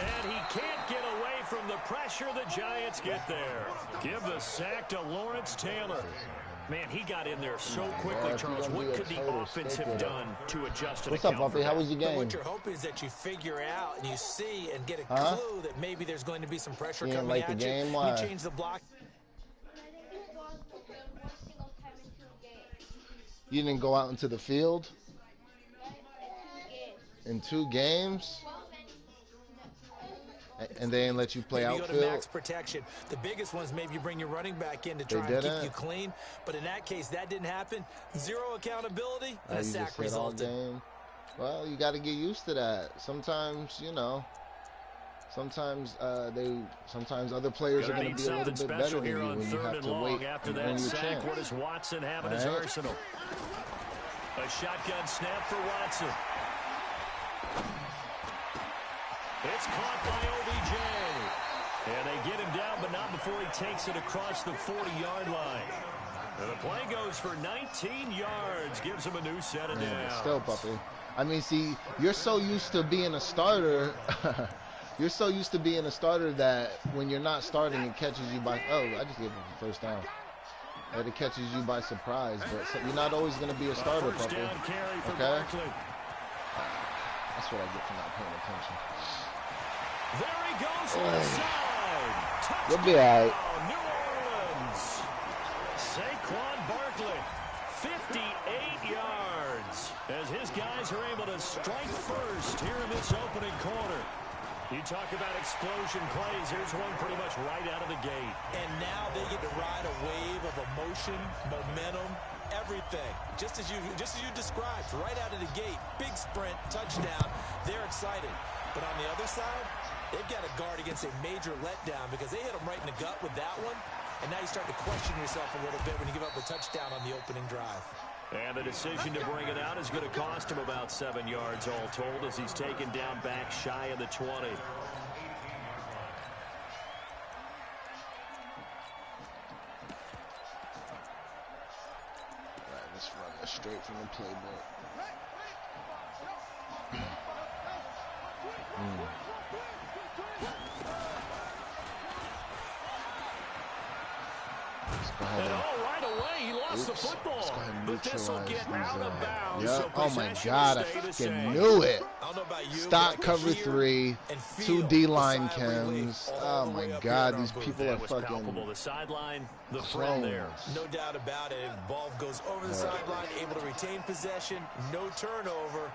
And he can't get away from the pressure. The Giants get there. Give the sack to Lawrence Taylor. Man, he got in there so quickly, Charles. What could the offense have done to adjust to the count? What's up, Bumpy? How was your game? What you're hoping is that you figure out and you see and get a clue that maybe there's going to be some pressure coming at you. You change the block. You didn't go out into the field? In 2 games? And they didn't let you play outfield? You go to max protection. The biggest ones, maybe you bring your running back in to try and keep you clean. But in that case, that didn't happen. 0 accountability, and a sack resulted. Well, you got to get used to that. Sometimes, you know, sometimes other players are going to be a little bit better than you when you have to wait after that sack. What does Watson have in his arsenal? A shotgun snap for Watson. It's caught by OBJ. And they get him down, but not before he takes it across the 40-yard line. And the play goes for 19 yards. Gives him a new set of downs. Still, Puppy. I mean, see, you're so used to being a starter. You're so used to being a starter that when you're not starting, it catches you by, oh, I just gave him the first down. It catches you by surprise. But you're not always going to be a starter, Puppy. Okay? That's what I get for not paying attention. There he goes inside. Touchdown, you'll be all right. New Orleans. Saquon Barkley, 58 yards. As his guys are able to strike first here in this opening quarter. You talk about explosion plays. Here's one pretty much right out of the gate. And now they get to ride a wave of emotion, momentum, everything. Just as you described, right out of the gate. Big sprint, touchdown. They're excited. But on the other side, they've got to guard against a major letdown because they hit them right in the gut with that one. And now you start to question yourself a little bit when you give up a touchdown on the opening drive. And the decision to bring it out is going to cost him about 7 yards all told as he's taken down back shy of the 20. Right, let's run this straight from the playbook. And right away, he lost the football. But this will get out of bounds. Yep. So oh my God, I fucking knew it. Stop cover 3, 2 D-line chems. Oh my God, these people are fucking the sideline, the friend there. No doubt about it. Ball goes over the sideline, able to retain possession, no turnover.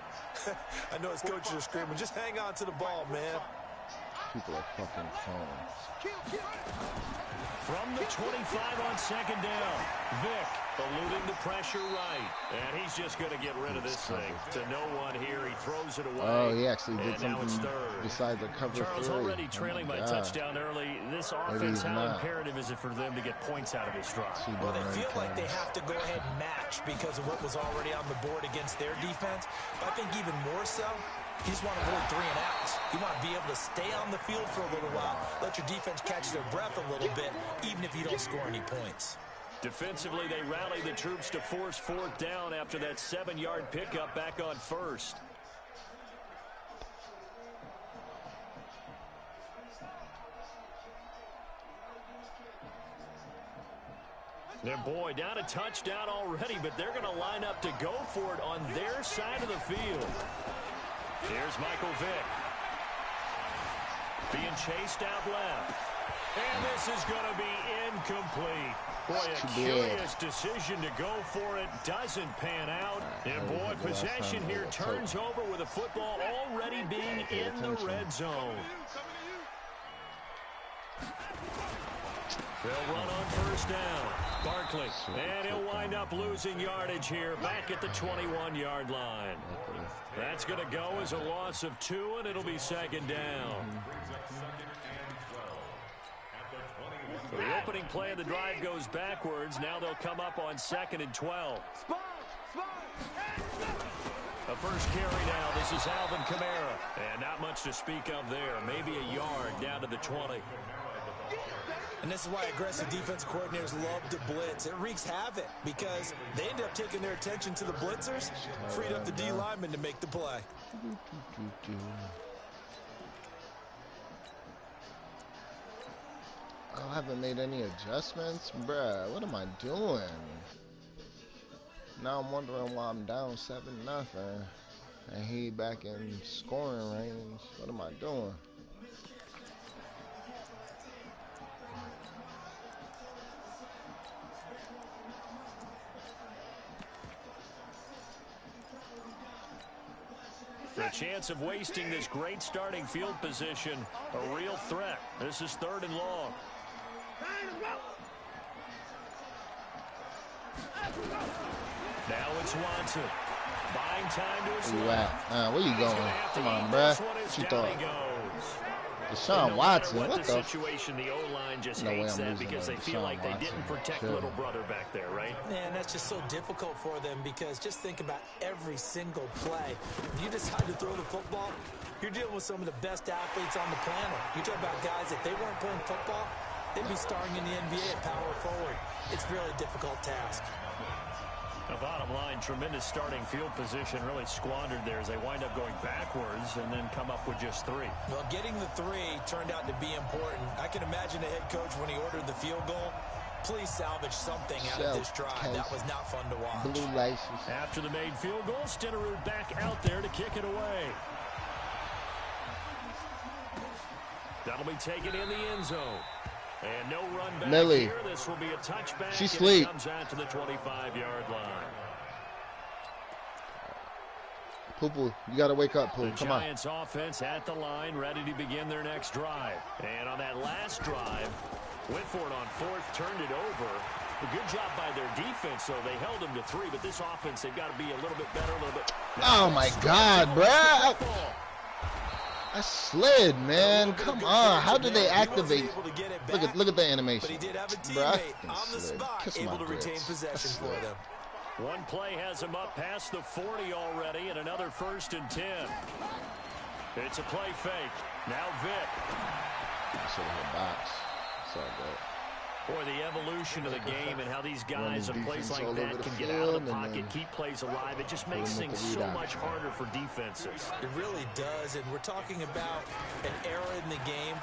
I know his coaches are screaming, just hang on to the ball, man. People are fucking calling. From the 25 on 2nd down, Vick eluding the pressure right. And he's just going to get rid of this thing. To no one here, he throws it away. Oh, he actually did and something besides the cover Charles 3. already trailing by touchdown early. This offense, how imperative is it for them to get points out of this drive? Well, they feel like they have to go ahead and match because of what was already on the board against their defense. But I think even more so, you just want to avoid 3 and outs. You want to be able to stay on the field for a little while, let your defense catch their breath a little bit, even if you don't score any points. Defensively, they rally the troops to force 4th down after that 7-yard pickup back on 1st. And boy, down a touchdown already, but they're going to line up to go for it on their side of the field. Here's Michael Vick. Being chased out left. And this is going to be incomplete. Boy, a curious decision to go for it. Doesn't pan out. And boy, possession here turns over with a football already being in the red zone. They'll run on 1st down. Barkley. And he'll wind up losing yardage here back at the 21-yard line. That's going to go as a loss of 2, and it'll be second down. So the opening play of the drive goes backwards. Now they'll come up on 2nd and 12. The first carry now. This is Alvin Kamara. And not much to speak of there. Maybe a yard down to the 20. And this is why aggressive defense coordinators love to blitz. It wreaks havoc because they end up taking their attention to the blitzers, freed up the D lineman to make the play. I haven't made any adjustments. Bruh, what am I doing? Now I'm wondering why I'm down 7-0. And he back in scoring range. What am I doing? The chance of wasting this great starting field position, a real threat. This is 3rd and long. Now it's Watson. Buying time to his left. Where you going? Come on, bruh. What you thought? Deshaun Watson, what the situation? The O-line just hates that because they feel like they didn't protect little brother back there, right? Man, that's just so difficult for them because just think about every single play. When you decide to throw the football, you're dealing with some of the best athletes on the planet. You talk about guys, if they weren't playing football, they'd be starring in the NBA at power forward. It's a really difficult task. The bottom line, tremendous starting field position, really squandered there as they wind up going backwards and then come up with just 3. Well, getting the 3 turned out to be important. I can imagine the head coach when he ordered the field goal. Please salvage something out of this drive. That was not fun to watch. Blue license. After the made field goal, Stenerud back out there to kick it away. That'll be taken in the end zone. And no run back here. This will be a touchback. She sleep. Comes out to the 25-yard line. Poo-poo, you got to wake up, Poo. Come on. The Giants offense at the line, ready to begin their next drive. And on that last drive, went for it on 4th, turned it over. A good job by their defense, though. They held them to 3, but this offense, they've got to be a little bit better, a little bit. Oh, my God, bruh. I slid, man. Come on. How did they activate? Look at the animation. But he did have a Bruh, teammate on the spot able to retain possession for them. One play has him up past the 40 already, and another 1st and 10. It's a play fake. Now Vick. I should have hit box. So good. Boy, the evolution of the game and how these guys in plays like that can get out of the pocket, keep plays alive, it just makes things so much harder for defenses. It really does, and we're talking about an era in the game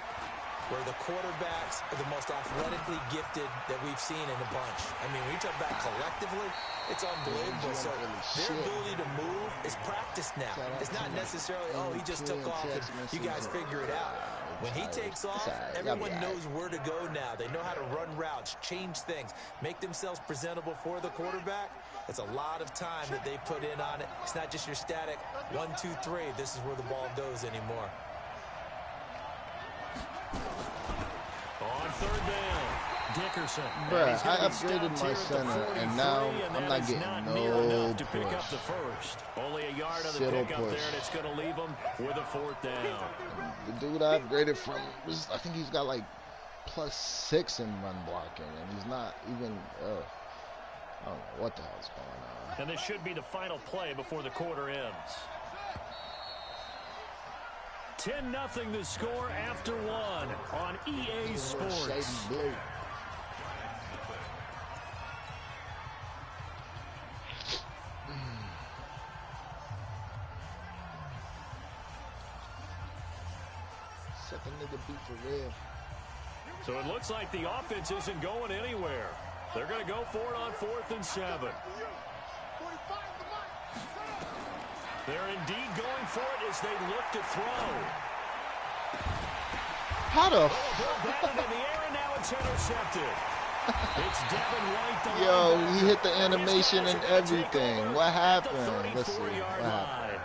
where the quarterbacks are the most athletically gifted that we've seen in a bunch. I mean, when you talk about collectively, it's unbelievable. So their ability to move is practiced now. It's not necessarily, oh, he just took off and you guys figure it out. When he takes off, everyone knows where to go now. They know how to run routes, change things, make themselves presentable for the quarterback. It's a lot of time that they put in on it. It's not just your static 1, 2, 3. This is where the ball goes anymore. On 3rd down, Dickerson. Bruh, I upgraded my center, and now I'm not getting no to pick up the first. Only a yard of the pickup there, and it's going to leave him with a 4th down. The dude I upgraded from, I think he's got like +6 in run blocking, and he's not even, I don't know what the hell's going on. And this should be the final play before the quarter ends. 10-0 the score after 1 on EA Sports. 2nd nigga beat for real. So it looks like the offense isn't going anywhere. They're going to go for it on 4th and 7. They're indeed going for it as they look to throw. How the batted in the air, and now it's intercepted. It's Devin White. Yo, he hit the animation and everything. What happened? Let's see. What happened?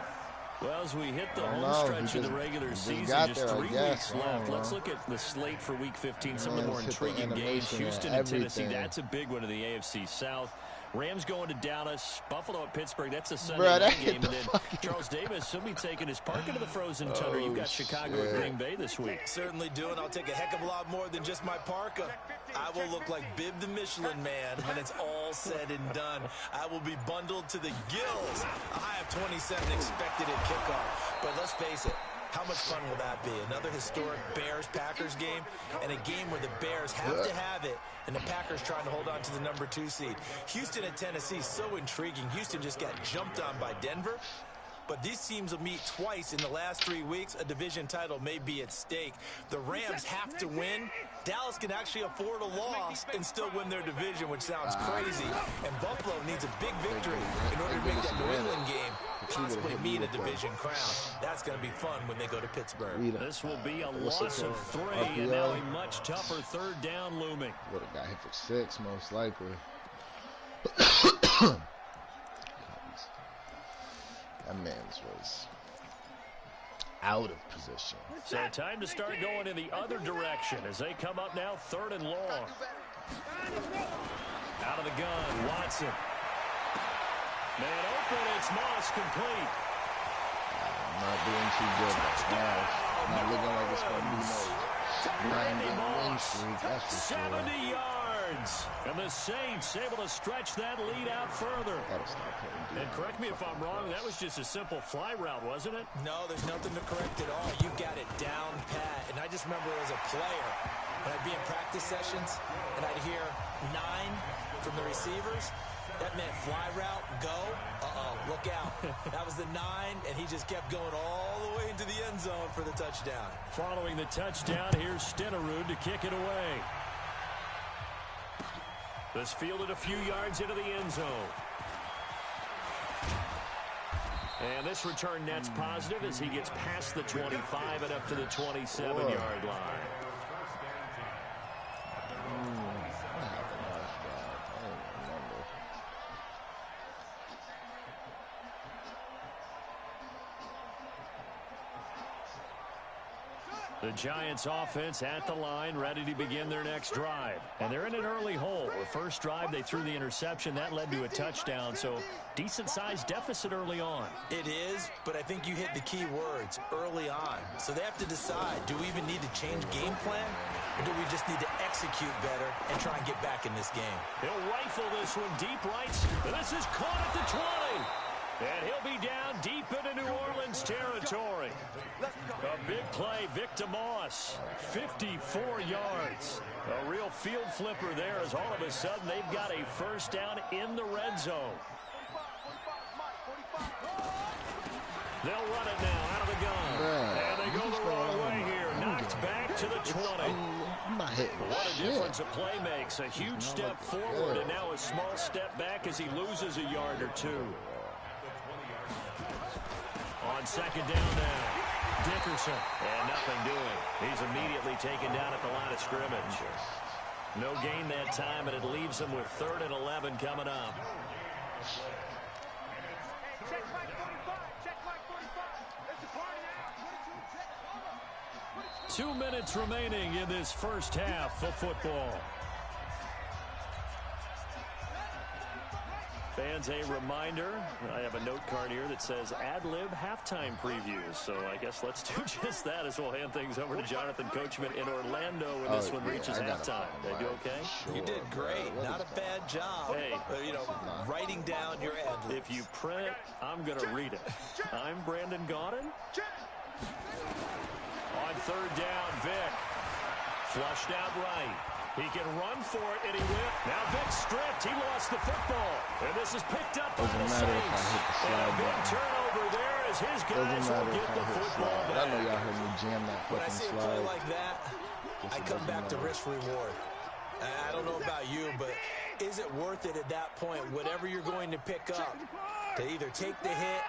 Well, as we hit the home stretch of the regular season, just 3 weeks left. Let's look at the slate for Week 15. Some of the more intriguing games. Houston and Tennessee, that's a big one in the AFC South. Rams going to Dallas, Buffalo at Pittsburgh. That's a Sunday night game. And then Charles Davis, he'll be taking his park into the frozen tundra. You've got Chicago and Green Bay this week. Certainly do, and I'll take a heck of a lot more than just my parka. I will look like Bib the Michelin Man when it's all said and done. I will be bundled to the gills. A high of 27 expected at kickoff. But let's face it, how much fun will that be? Another historic Bears-Packers game, and a game where the Bears have to have it, and the Packers trying to hold on to the number 2 seed. Houston at Tennessee, so intriguing. Houston just got jumped on by Denver. But these teams will meet twice in the last 3 weeks. A division title may be at stake. The Rams have to win. Dallas can actually afford a loss and still win their division, which sounds crazy. And Buffalo needs a big victory in order to make that New England game possibly mean a division crown. That's going to be fun when they go to Pittsburgh. This will be a loss of 3, and now a much tougher third down looming. Would have got hit for 6, most likely. That man's was out of position. So time to start going in the other direction as they come up now 3rd and long. Out of the gun, Watson. Man open, it's Moss complete. Not doing too good now. Not looking like it's going to be no 9-game win streak. That's for 70 sure. yards. And the Saints able to stretch that lead out further. And correct me if I'm wrong, that was just a simple fly route, wasn't it? No, there's nothing to correct at all. You got it down pat. And I just remember as a player, when I'd be in practice sessions, and I'd hear 9 from the receivers, that meant fly route, go, look out. That was the 9, and he just kept going all the way into the end zone for the touchdown. Following the touchdown, here's Stenerud to kick it away. This fielded a few yards into the end zone. And this return net's positive as he gets past the 25 and up to the 27-yard line. The Giants offense at the line, ready to begin their next drive. And they're in an early hole. The first drive, they threw the interception. That led to a touchdown, so decent-sized deficit early on. It is, but I think you hit the key words, early on. So they have to decide, do we even need to change game plan, or do we just need to execute better and try and get back in this game? He'll rifle this one deep right, and this is caught at the 20. And he'll be down deep into New Orleans territory. A big play, Victor Moss, 54 yards. A real field flipper there as all of a sudden they've got a first down in the red zone. They'll run it now out of the gun. And they go the wrong way here. Knocked back to the 20. I'm not hitting. What a difference a play makes. A huge step forward and now a small step back as he loses a yard or 2. On second down now, Dickerson, and nothing doing. He's immediately taken down at the line of scrimmage. No gain that time, and it leaves him with 3rd and 11 coming up. Check Mike 45. Check Mike 45. It's a party now. 2 minutes remaining in this first half of football. Fans, a reminder, I have a note card here that says ad-lib halftime previews. So I guess let's do just that as we'll hand things over to Jonathan Coachman in Orlando when this one reaches halftime. They do okay? Sure. You did great. Not a bad job. Hey. Writing down your ad-libs. If you print it, I'm going to read it. I'm Brandon Gaudin. On 3rd down, Vic. Flushed out right. He can run for it, and he will. Now Vic stripped. He lost the football. And this is picked up by the Saints. And a big turnover there as his guys will get the football back. I know y'all heard me jam that When I fucking see a play like that, I come back to risk-reward. I don't know about you, but is it worth it at that point, whatever you're going to pick up, to either take the hit,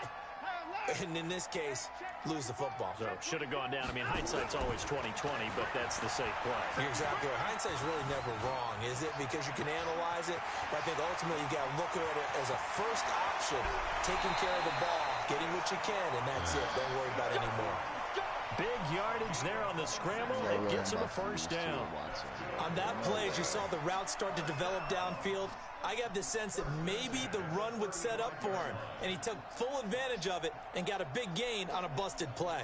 and in this case, lose the football? So should have gone down. I mean, hindsight's always 20/20, but that's the safe play. You're exactly right. Hindsight's really never wrong, is it? Because you can analyze it, but I think ultimately you got to look at it as a first option, taking care of the ball, getting what you can, and that's it. Don't worry about it anymore. Big yardage there on the scramble. It gets him a first down. On that play, as you saw the route start to develop downfield, I got the sense that maybe the run would set up for him, and he took full advantage of it and got a big gain on a busted play.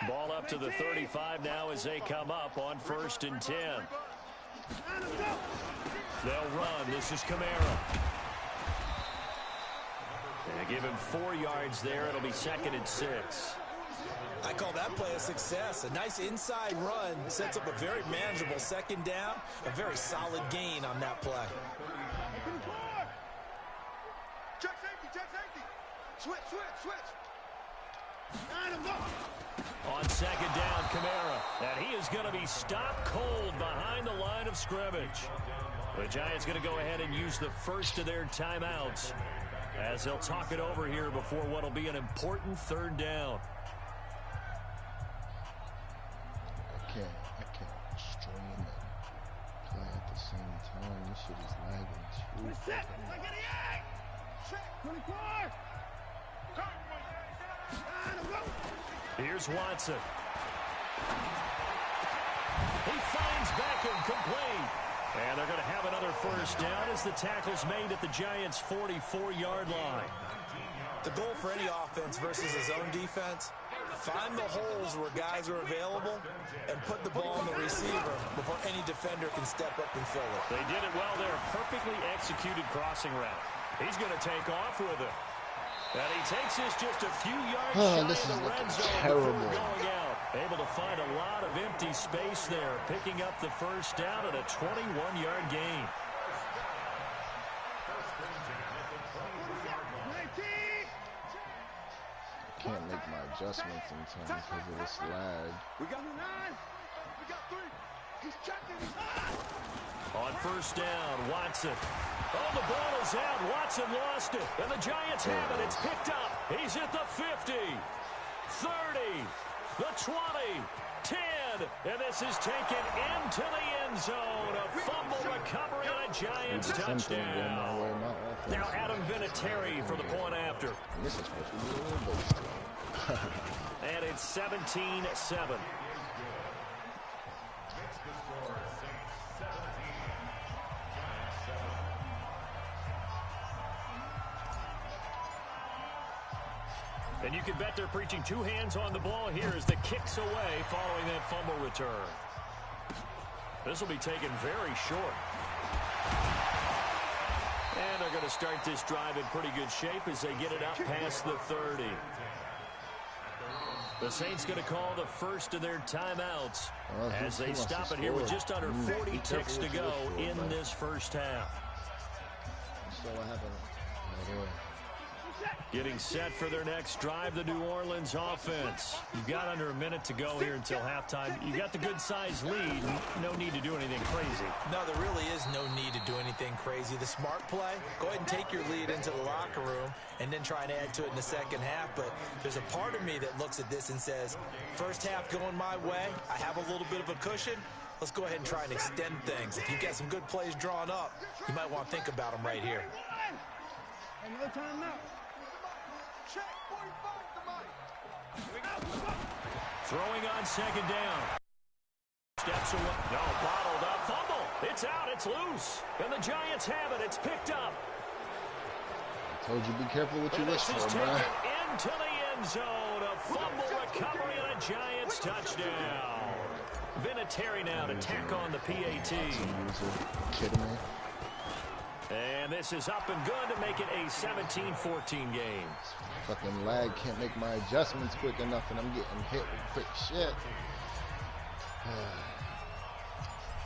Ball up to the 35 now as they come up on 1st and 10. They'll run. This is Kamara. They give him 4 yards there. It'll be 2nd and 6. I call that play a success. A nice inside run sets up a very manageable 2nd down. A very solid gain on that play. Check safety. Switch. On 2nd down, Kamara. And he is going to be stopped cold behind the line of scrimmage. The Giants going to go ahead and use the first of their timeouts as they'll talk it over here before what will be an important 3rd down. I can't stream and play at the same time. This shit is lagging too. Here's Watson. He finds Beckham complete. And they're going to have another 1st down as the tackle's made at the Giants' 44-yard line. The goal for any offense versus his own defense, find the holes where guys are available and put the ball on the receiver before any defender can step up and fill it. They did it well there. Perfectly executed crossing route. He's going to take off with it. And he takes this just a few yards shy of the red zone before going out. Able to find a lot of empty space there, picking up the 1st down and a 21-yard gain. Can't make my adjustments in time because of this lag. We got 9. We got 3. He's checking. On 1st down, Watson. Oh, the ball is out. Watson lost it. And the Giants have it. It's picked up. He's at the 50, 30, the 20, 10. And this is taken into the end zone. A fumble recovery and a Giants touchdown. Now Adam Vinatieri for the point after. This is supposed to be a little bit strong. And it's 17-7. And you can bet they're preaching 2 hands on the ball here as the kick's away following that fumble return. This will be taken very short. And they're going to start this drive in pretty good shape as they get it up past the 30. The Saints going to call the first of their timeouts as they stop it here with just under 40 ticks to go in this 1st half. So what happened? Getting set for their next drive, the New Orleans offense. You've got under a minute to go here until halftime. You got the good-sized lead. No need to do anything crazy. No, there really is no need to do anything crazy. The smart play, go ahead and take your lead into the locker room and then try and add to it in the 2nd half. But there's a part of me that looks at this and says, 1st half going my way, I have a little bit of a cushion. Let's go ahead and try and extend things. If you've got some good plays drawn up, you might want to think about them right here. Another time now. Throwing on 2nd down. Steps away. No, bottled up. Fumble. It's out. It's loose. And the Giants have it. It's picked up. I told you be careful what you wish for, This is man. taken into the end zone. A fumble recovery and a Giants touchdown. Vinatieri now to tack on the PAT. Kidding me? And this is up and good to make it a 17-14 game. Fucking lag, can't make my adjustments quick enough, and I'm getting hit with quick shit.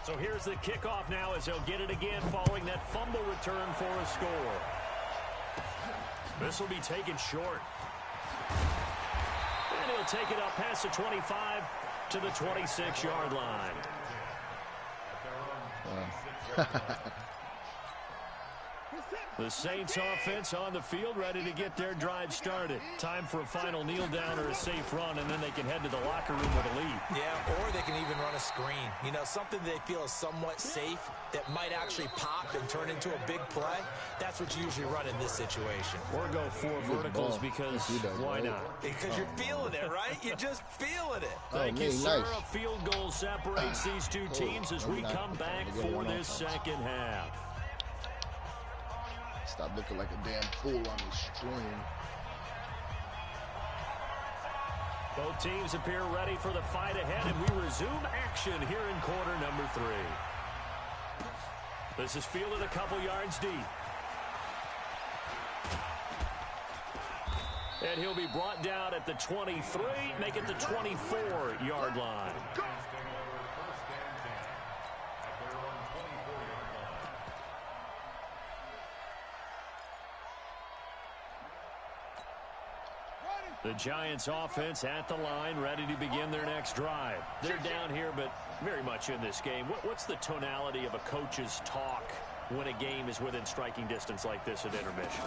So here's the kickoff now as they'll get it again following that fumble return for a score. This will be taken short. And he'll take it up past the 25 to the 26-yard line. The Saints offense on the field, ready to get their drive started. Time for a final kneel down or a safe run, and then they can head to the locker room with a lead. Yeah, or they can even run a screen. You know, something they feel is somewhat safe that might actually pop and turn into a big play. That's what you usually run in this situation. Or go 4 verticals because why not? Because you're feeling it, right? You're just feeling it. Thank you, sir. A field goal separates these two teams as we come back for this second half. Stop looking like a damn fool on the stream. Both teams appear ready for the fight ahead, and we resume action here in quarter number 3. This is fielded a couple yards deep. And he'll be brought down at the 23, make it the 24-yard line. The Giants offense at the line, ready to begin their next drive. They're down here, but very much in this game. What's the tonality of a coach's talk when a game is within striking distance like this at intermission?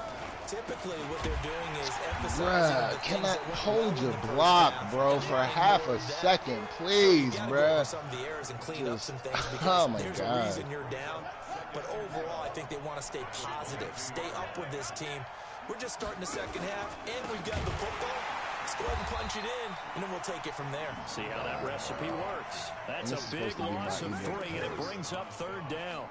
Typically, what they're doing is emphasizing the can I hold your block, bro, for half a second, please, bro? Some of the errors and clean up some things because there's a reason you're down. But overall, I think they want to stay positive, stay up with this team. We're just starting the second half, and we've got the football. Let's go ahead and punch it in, and then we'll take it from there. See how that recipe works. That's a big loss of 3, and it brings up 3rd down.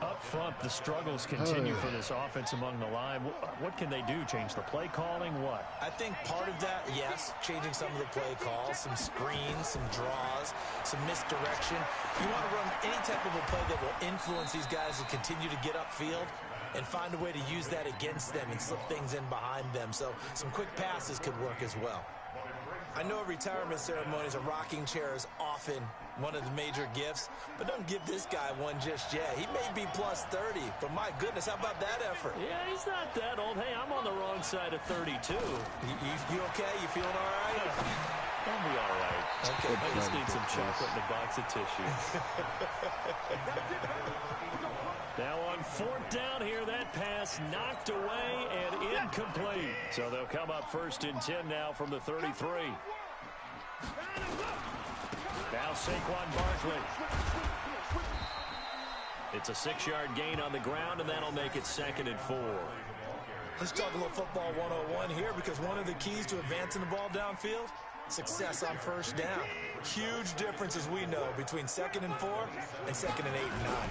Up front, the struggles continue for this offense among the line. What can they do? Change the play calling? What? I think part of that, yes, changing some of the play calls, some screens, some draws, some misdirection. You want to run any type of a play that will influence these guys to continue to get upfield and find a way to use that against them and slip things in behind them. So some quick passes could work as well. I know at retirement ceremonies, a rocking chair is often one of the major gifts, but don't give this guy one just yet. He may be plus 30, but my goodness, how about that effort? Yeah, he's not that old. Hey, I'm on the wrong side of 32. You okay? You feeling all right? I'll be all right. Okay, I just need some chocolate and a box of tissue. Now on 4th down here, that pass knocked away and incomplete. So they'll come up 1st and 10 now from the 33. Now Saquon Barkley. It's a 6-yard gain on the ground, and that'll make it 2nd and 4. Let's talk a little football 101 here, because one of the keys to advancing the ball downfield, success on 1st down. Huge difference, as we know, between 2nd and 4 and 2nd and 8 and 9.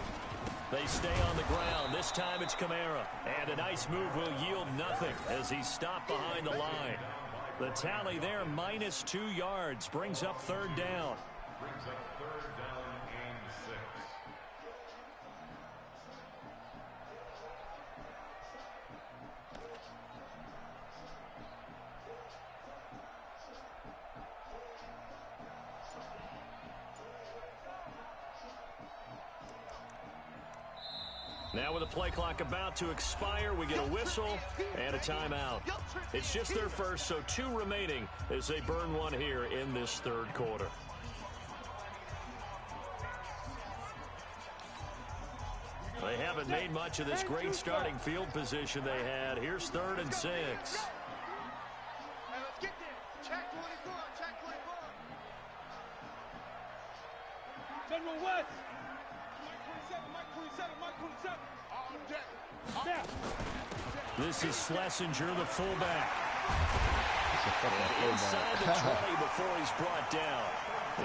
They stay on the ground. This time it's Kamara. And a nice move will yield nothing as he's stopped behind the line. The tally there, minus 2 yards, brings up 3rd down. Brings up 3rd down and 6. Now with the play clock about to expire, we get a whistle and a timeout. It's just their first, so 2 remaining as they burn one here in this 3rd quarter. They haven't made much of this great starting field position they had. Here's 3rd and 6. General West. Mike 27, Mike 27. This is Schlesinger, the fullback. Inside the 20 before he's brought down.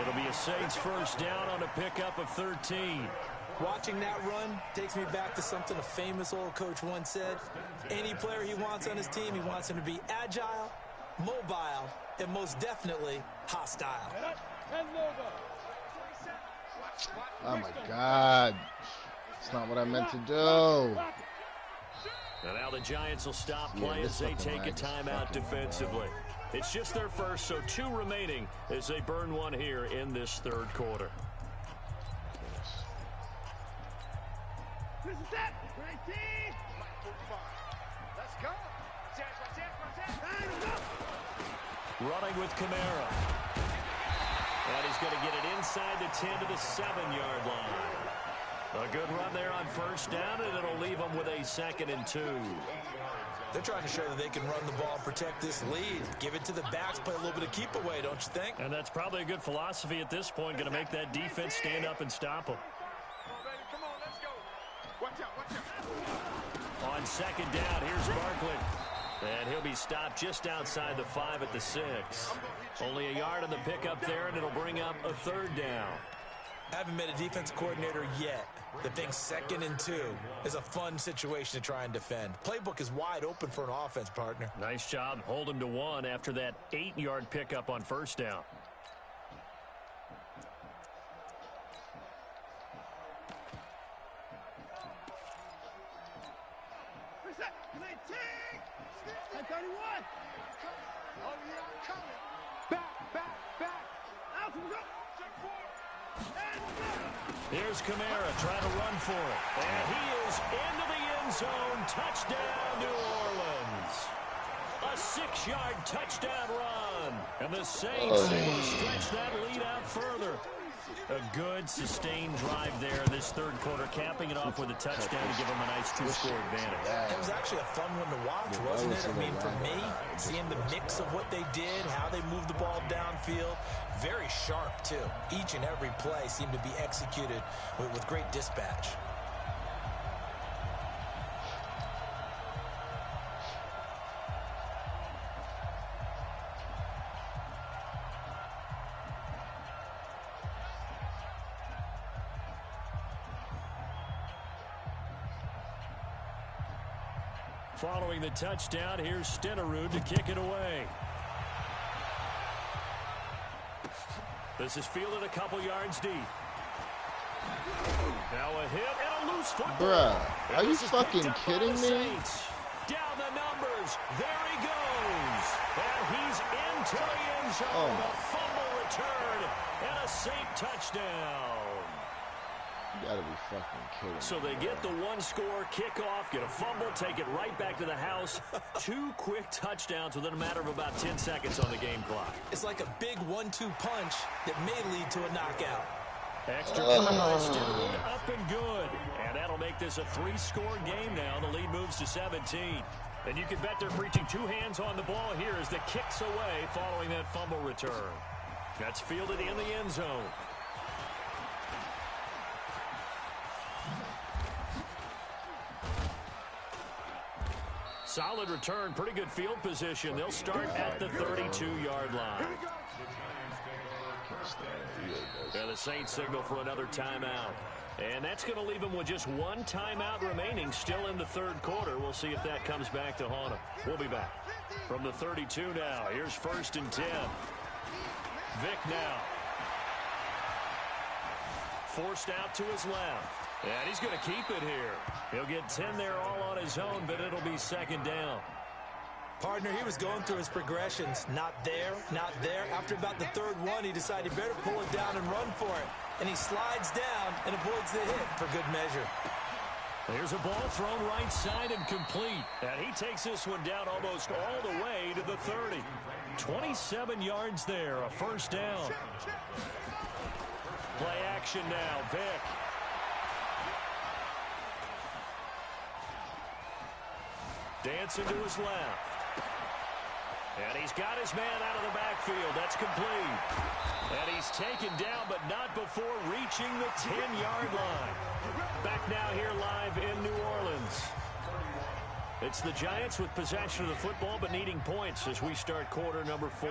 It'll be a Saints 1st down on a pickup of 13. Watching that run takes me back to something a famous old coach once said. Any player he wants on his team, he wants him to be agile, mobile, and most definitely hostile. Oh, my God. It's not what I meant to do. And now the Giants will stop play as they take a timeout defensively. It's just their first, so 2 remaining as they burn one here in this 3rd quarter. This is it. 19. Let's go. Running with Kamara. And he's going to get it inside the 10 to the 7-yard line. A good run there on first down, and it'll leave them with a 2nd and 2. They're trying to show that they can run the ball and protect this lead. Give it to the backs, play a little bit of keep away, don't you think? And that's probably a good philosophy at this point, going to make that defense stand up and stop them. Come on, let's go. Watch out, watch out. On 2nd down, here's Barkley. And he'll be stopped just outside the 5 at the 6. Only a yard on the pickup there, and it'll bring up a 3rd down. Haven't met a defensive coordinator yet that thinks 2nd and 2 is a fun situation to try and defend. Playbook is wide open for an offense, partner. Nice job. Hold him to 1 after that 8-yard pickup on first down. Here's Kamara trying to run for it. And he is into the end zone. Touchdown, New Orleans. A 6-yard touchdown run. And the Saints able to stretch that lead out further. A good, sustained drive there in this 3rd quarter, capping it off with a touchdown to give them a nice 2-score advantage. It was actually a fun one to watch, wasn't it? I mean, for me, seeing the mix of what they did, how they moved the ball downfield, very sharp, too. Each and every play seemed to be executed with great dispatch. Following the touchdown, here's Stenerud to kick it away. This is fielded a couple yards deep. Now a hit and a loose football. Bruh, are you fucking kidding me? Down the numbers. There he goes. And he's into the end zone. A fumble return and a Saint touchdown. You gotta be fucking kidding me. So they get the 1-score kickoff, get a fumble, take it right back to the house. 2 quick touchdowns within a matter of about 10 seconds on the game clock. It's like a big 1-2 punch that may lead to a knockout. Extra time, still up and good. And that'll make this a 3-score game now. The lead moves to 17. And you can bet they're preaching 2 hands on the ball here as the kick's away following that fumble return. That's fielded in the end zone. Solid return, pretty good field position. They'll start at the 32-yard line. And the Saints signal for another timeout. And that's going to leave them with just 1 timeout remaining still in the 3rd quarter. We'll see if that comes back to haunt them. We'll be back. From the 32 now, here's 1st and 10. Vick now. Forced out to his left. And he's going to keep it here. He'll get 10 there all on his own, but it'll be 2nd down. Partner, he was going through his progressions. Not there, not there. After about the 3rd one, he decided he better pull it down and run for it. And he slides down and avoids the hit for good measure. There's a ball thrown right side and complete. And he takes this one down almost all the way to the 30. 27 yards there, a 1st down. Play action now, Vick. Dancing to his left. And he's got his man out of the backfield. That's complete. And he's taken down, but not before reaching the 10-yard line. Back now here live in New Orleans. It's the Giants with possession of the football, but needing points as we start quarter number 4.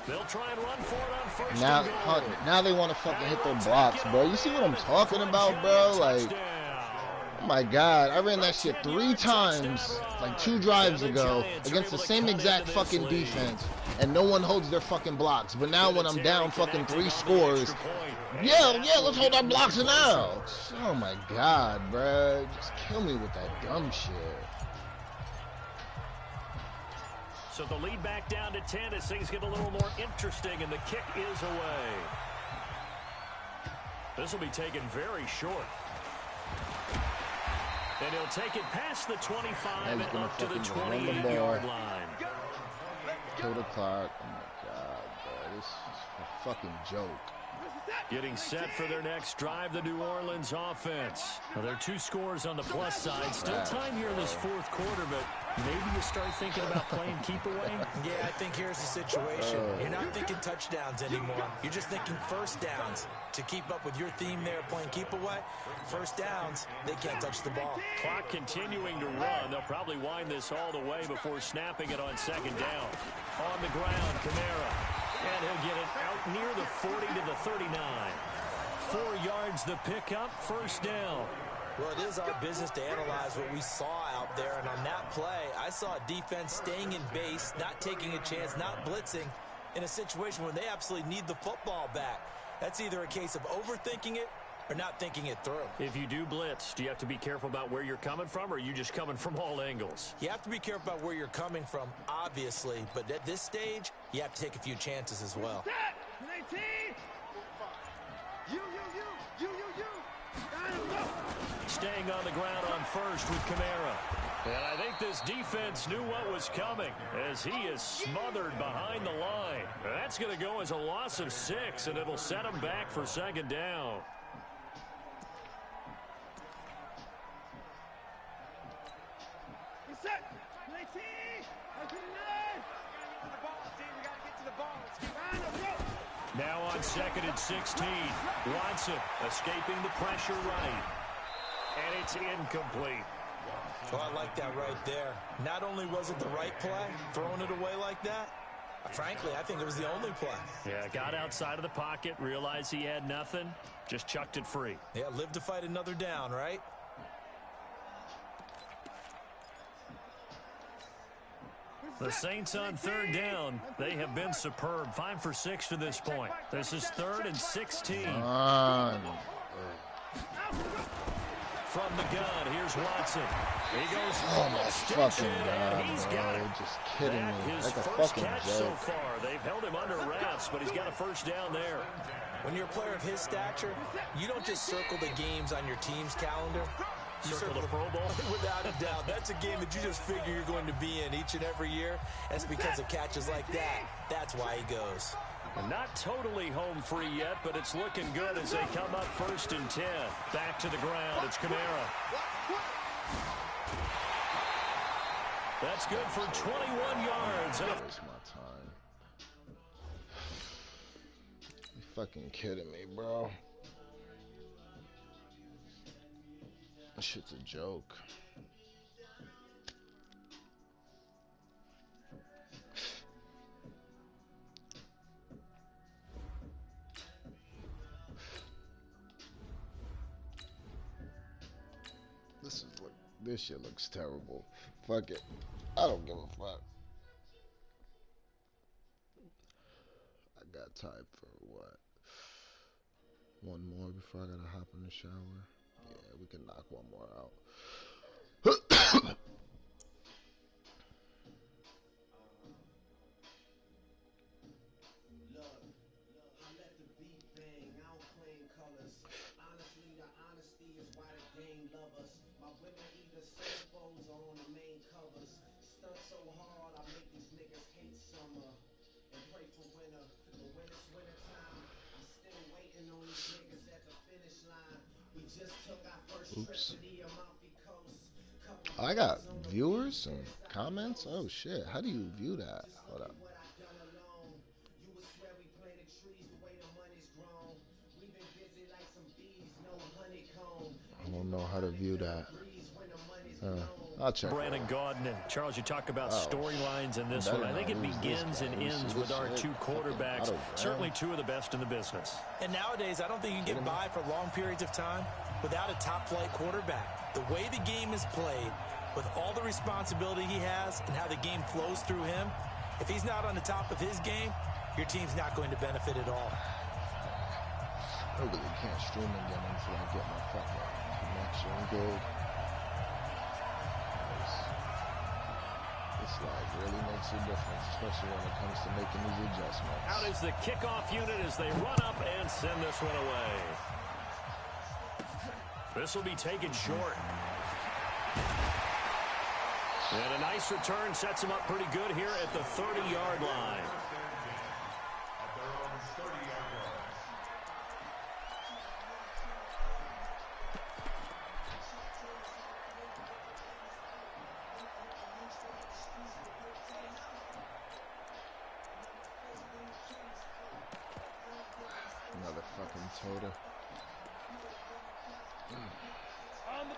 They'll try and run for it on 1st and goal. Now they want to fucking hit their blocks, bro. You see what I'm talking about, bro? Like, oh my God, I ran that shit 3 times, like 2 drives ago, against the same exact fucking defense, and no one holds their fucking blocks. But now when I'm down fucking 3 scores, yeah, let's hold our blocks now. Oh my God, bro, just kill me with that dumb shit. So the lead back down to 10 as things get a little more interesting, and the kick is away. This will be taken very short. And he'll take it past the 25 and up to the 28-yard line. Kill the clock. Oh my God, bro. This is a fucking joke. Getting set for their next drive, the New Orleans offense. Now, there are 2 scores on the plus side. Still time here in this fourth quarter, but maybe you start thinking about playing keep away? Yeah, I think here's the situation. You're not thinking touchdowns anymore. You're just thinking first downs. To keep up with your theme there playing keep away, first downs, they can't touch the ball. Clock continuing to run. They'll probably wind this all the way before snapping it on second down. On the ground, Kamara. And he'll get it out near the 40 to the 39. 4 yards the pickup, first down. Well, it is our business to analyze what we saw out there. And on that play, I saw a defense staying in base, not taking a chance, not blitzing in a situation where they absolutely need the football back. That's either a case of overthinking it or not thinking it through. If you do blitz, do you have to be careful about where you're coming from, or are you just coming from all angles? You have to be careful about where you're coming from, obviously. But at this stage, you have to take a few chances as well. Staying on the ground on first with Kamara. And I think this defense knew what was coming as he is smothered behind the line. That's going to go as a loss of 6, and it'll set him back for second down. Now on 2nd and 16. Watson escaping the pressure right. And it's incomplete. Well, I like that right there. Not only was it the right play, throwing it away like that, frankly, I think it was the only play. Yeah, got outside of the pocket, realized he had nothing, just chucked it free. Yeah, live to fight another down, right? The Saints on 3rd down. They have been superb. 5 for 6 to this point. This is 3rd and 16. From the gun, here's Watson. He goes fucking God, and he's got it. Just kidding me. His like a first fucking catch joke. so far. They've held him under wraps, but he's got a first down there. When you're a player of his stature, you don't just circle the games on your team's calendar. You Circle the Pro Bowl? Without a doubt. That's a game that you just figure you're going to be in each and every year. That's because of catches like that. That's why he goes. Not totally home free yet, but it's looking good as they come up 1st and 10. Back to the ground. It's Kamara. That's good for 21 yards. Waste my time. You fucking kidding me, bro? That shit's a joke. This shit looks terrible. Fuck it. I don't give a fuck. I got time for what? One more before I gotta hop in the shower? Yeah, we can knock one more out. Oops. I got viewers and comments. Oh shit. How do you view that? Hold up. I don't know how to view that. I'll check. Brandon Gaudin and Charles, you talk about storylines in this one. I think it begins and ends with our 2 quarterbacks. Certainly 2 of the best in the business. And nowadays, I don't think you can get by for long periods of time without a top-flight quarterback. The way the game is played, with all the responsibility he has and how the game flows through him, if he's not on the top of his game, your team's not going to benefit at all. I really can't stream again until I get my fucking connection good. This like really makes a difference, especially when it comes to making these adjustments. Out is the kickoff unit as they run up and send this one away. This will be taken short. And a nice return sets him up pretty good here at the 30-yard line. fucking Toda.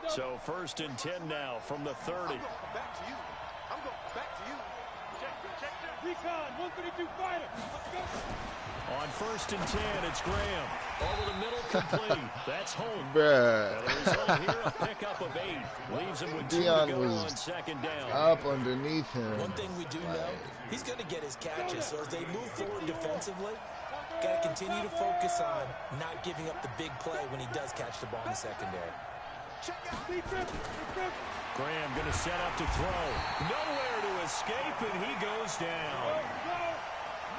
So 1st and 10 now from the 30. I'm going back to you. I'm going back to you. Check. Recon, 132 fighter. Let's go. On 1st and 10, it's Graham. Over the middle, complete. That's home. Bruh. And the result here, a pickup of 8. Leaves him with 2 to Deion go was on 2nd down. up underneath him. One thing we do know, he's going to get his catches. So as they move forward defensively, got to continue to focus on not giving up the big play when he does catch the ball in the secondary. Graham going to set up to throw. Nowhere to escape, and he goes down.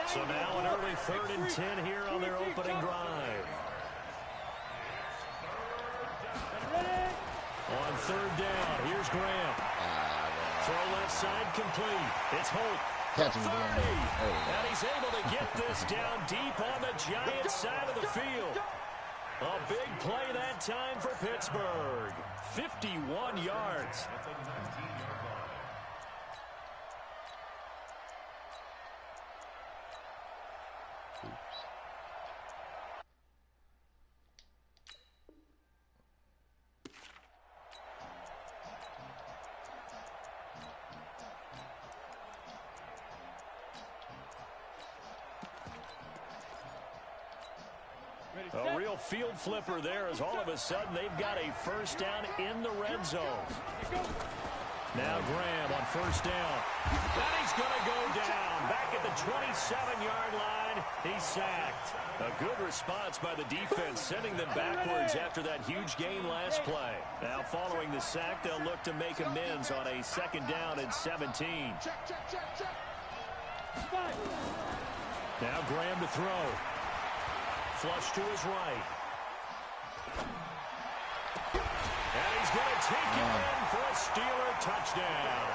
So now an early 3rd and 10 here on their opening drive. On 3rd down, here's Graham. Throw left side complete. It's Holt. 30. And he's able to get this down deep on the Giants side of the field. A big play that time for Pittsburgh. 51 yards. A real field flipper there as all of a sudden they've got a 1st down in the red zone. Now Graham on 1st down. And he's going to go down. Back at the 27-yard line. He's sacked. A good response by the defense, sending them backwards after that huge gain last play. Now following the sack, they'll look to make amends on a 2nd down and 17. Now Graham to throw. Flush to his right. And he's going to take it in for a Steeler touchdown.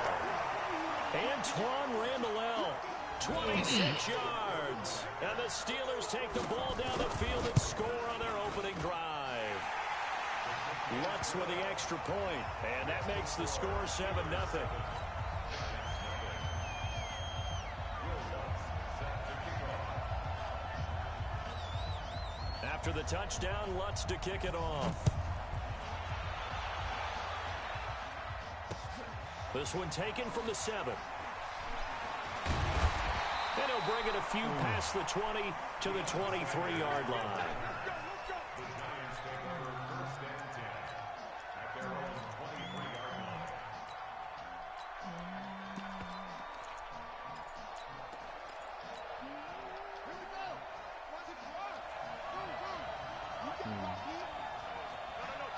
Antoine Randall, 26 yards. And the Steelers take the ball down the field and score on their opening drive. Lutz with the extra point, and that makes the score 7-0. After the touchdown, Lutz to kick it off. This one taken from the 7. And he'll bring it a few past the 20 to the 23-yard line.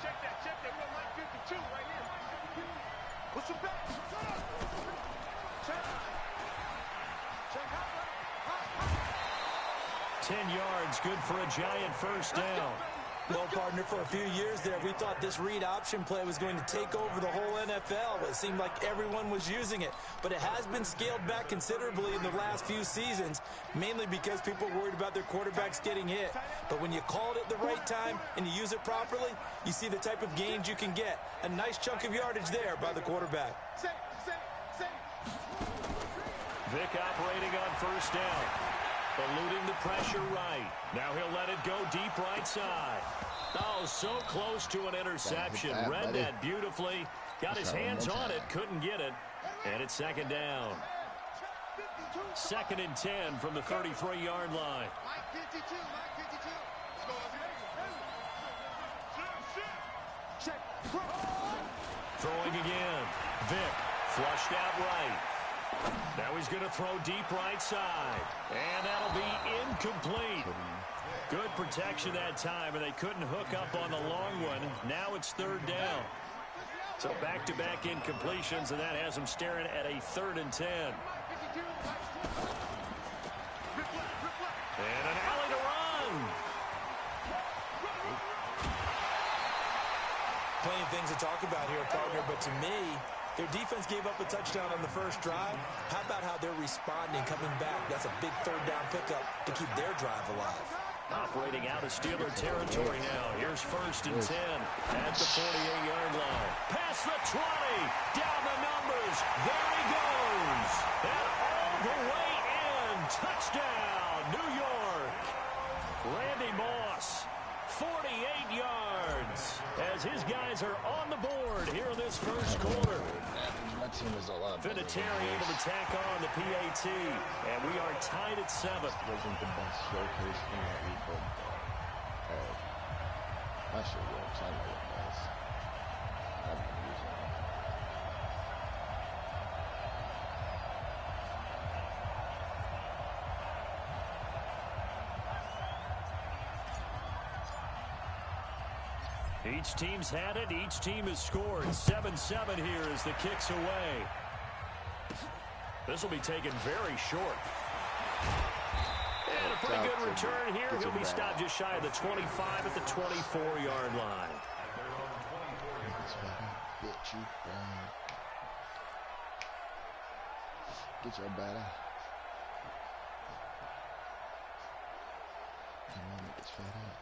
Check that. We're line 52 right here. What's your back? Check. 10 yards, good for a Giant 1st down. Well, partner, for a few years there, we thought this read option play was going to take over the whole NFL. It seemed like everyone was using it, but it has been scaled back considerably in the last few seasons, mainly because people are worried about their quarterbacks getting hit. But when you call it at the right time and you use it properly, you see the type of gains you can get. A nice chunk of yardage there by the quarterback. Vic operating on 1st down. Eluding the pressure right. Now he'll let it go deep right side. Oh, so close to an interception. Read that beautifully. Got his hands on it. Couldn't get it. And it's 2nd down. 2nd and 10 from the 33-yard line. Throwing again. Vic flushed out right. Now he's going to throw deep right side. And that'll be incomplete. Good protection that time, and they couldn't hook up on the long one. Now it's 3rd down. So back-to-back incompletions, and that has them staring at a 3rd and 10. And an alley to run. Plenty of things to talk about here, partner, but to me, their defense gave up a touchdown on the first drive. How about how they're responding, coming back? That's a big 3rd down pickup to keep their drive alive. Operating out of Steeler territory now. Here's 1st and 10 at the 48-yard line. Past the 20. Down the numbers. There he goes. And all the way in. Touchdown, New York. Randy Moss 48 yards as his guys are on the board here in this first quarter. My team is a lot better. Vinatieri able to tack on the PAT, and we are tied at 7. Wasn't the best showcase in that week, but I should go. I know what it is. I've been using it. Each team's had it. Each team has scored. 7-7 here as the kick's away. This will be taken very short. And a pretty good return here. He'll be stopped just shy of the 25 at the 24-yard line. Get you down. Get your batter. Come on, get this fat out.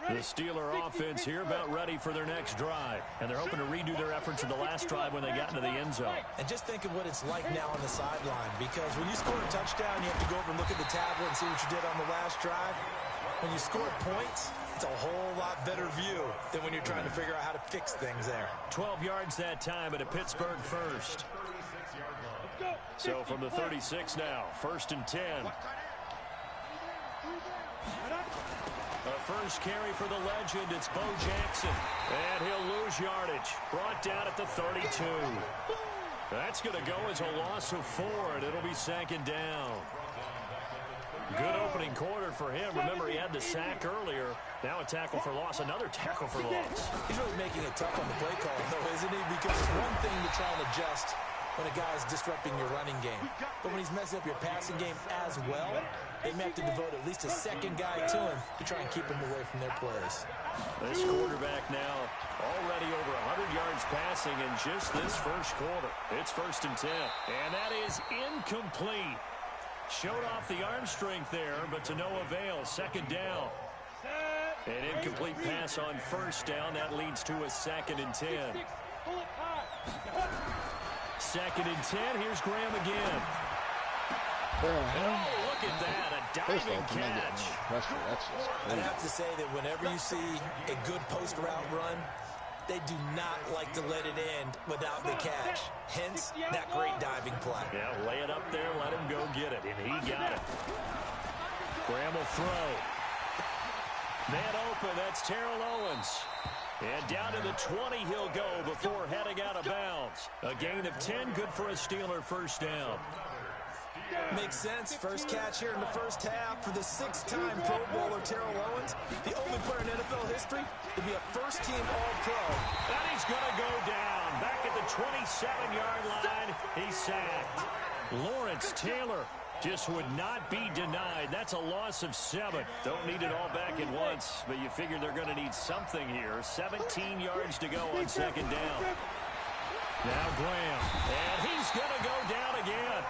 The Steeler offense here about ready for their next drive. And they're hoping to redo their efforts of the last drive when they got into the end zone. And just think of what it's like now on the sideline, because when you score a touchdown, you have to go over and look at the tablet and see what you did on the last drive. When you score points, it's a whole lot better view than when you're trying to figure out how to fix things there. 12 yards that time at a Pittsburgh first. So from the 36 now, 1st and 10. A first carry for the legend. It's Bo Jackson. And he'll lose yardage. Brought down at the 32. That's going to go as a loss of 4, and it'll be 2nd down. Good opening quarter for him. Remember, he had the sack earlier. Now a tackle for loss. Another tackle for loss. He's really making it tough on the play call, though, isn't he? Because it's one thing to try and adjust when a guy's disrupting your running game. But when he's messing up your passing game as well, they may have to devote at least a second guy to him to try and keep him away from their plays. This quarterback now already over 100 yards passing in just this first quarter. It's 1st and 10. And that is incomplete. Showed off the arm strength there, but to no avail. 2nd down. An incomplete pass on 1st down. That leads to a 2nd and 10. 2nd and 10. Here's Graham again. Oh, look at that. A diving catch. I'd have to say that whenever you see a good post route run, they do not like to let it end without the catch. Hence, that great diving play. Yeah, lay it up there, let him go get it, and he got it. Graham will throw. Man open, that's Terrell Owens. And down to the 20 he'll go before heading out of bounds. A gain of 10, good for a Steeler 1st down. Makes sense. First catch here in the first half for the 6-time Pro Bowler Terrell Owens, the only player in NFL history to be a first-team All-Pro. And he's going to go down. Back at the 27-yard line, he's sacked. Lawrence Taylor just would not be denied. That's a loss of 7. Don't need it all back at once, but you figure they're going to need something here. 17 yards to go on 2nd down. Now Graham, and he's going to go down again.